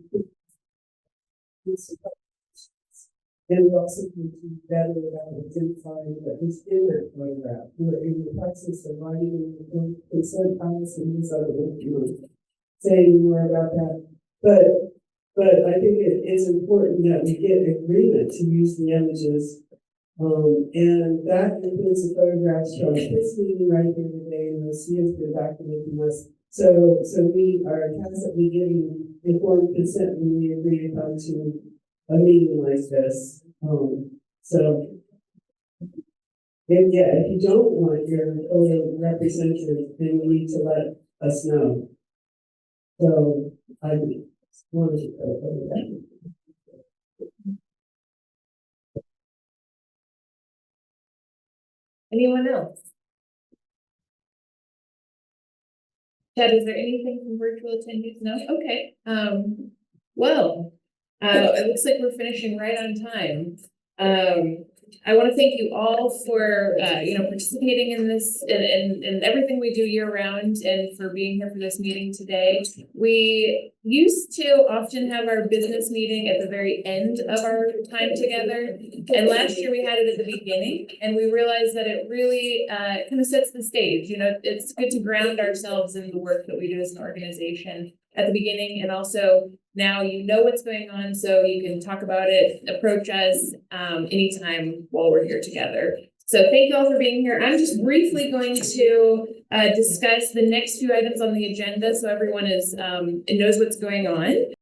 Speaker 1: And we also need to do better about identifying what is in that photograph. We're in the process of writing the consent policy and these other documents, saying more about that. But I think it is important that we get agreement to use the images. And that includes the photographs from this meeting right here today, and Lucia has been documenting us. So we are tacitly giving informed consent when we agree to come to a meeting like this. So, and yeah, if you don't want your photo represented, then you need to let us know. So I wanted to go over that.
Speaker 3: Anyone else? Chad, is there anything from virtual attendees? No? Okay. Well, it looks like we're finishing right on time. I want to thank you all for, participating in this and everything we do year round and for being here for this meeting today. We used to often have our business meeting at the very end of our time together. And last year we had it at the beginning and we realized that it really kind of sets the stage. You know, it's good to ground ourselves in the work that we do as an organization at the beginning, and also now you know what's going on, so you can talk about it, approach us anytime while we're here together. So thank you all for being here. I'm just briefly going to discuss the next few items on the agenda so everyone knows what's going on.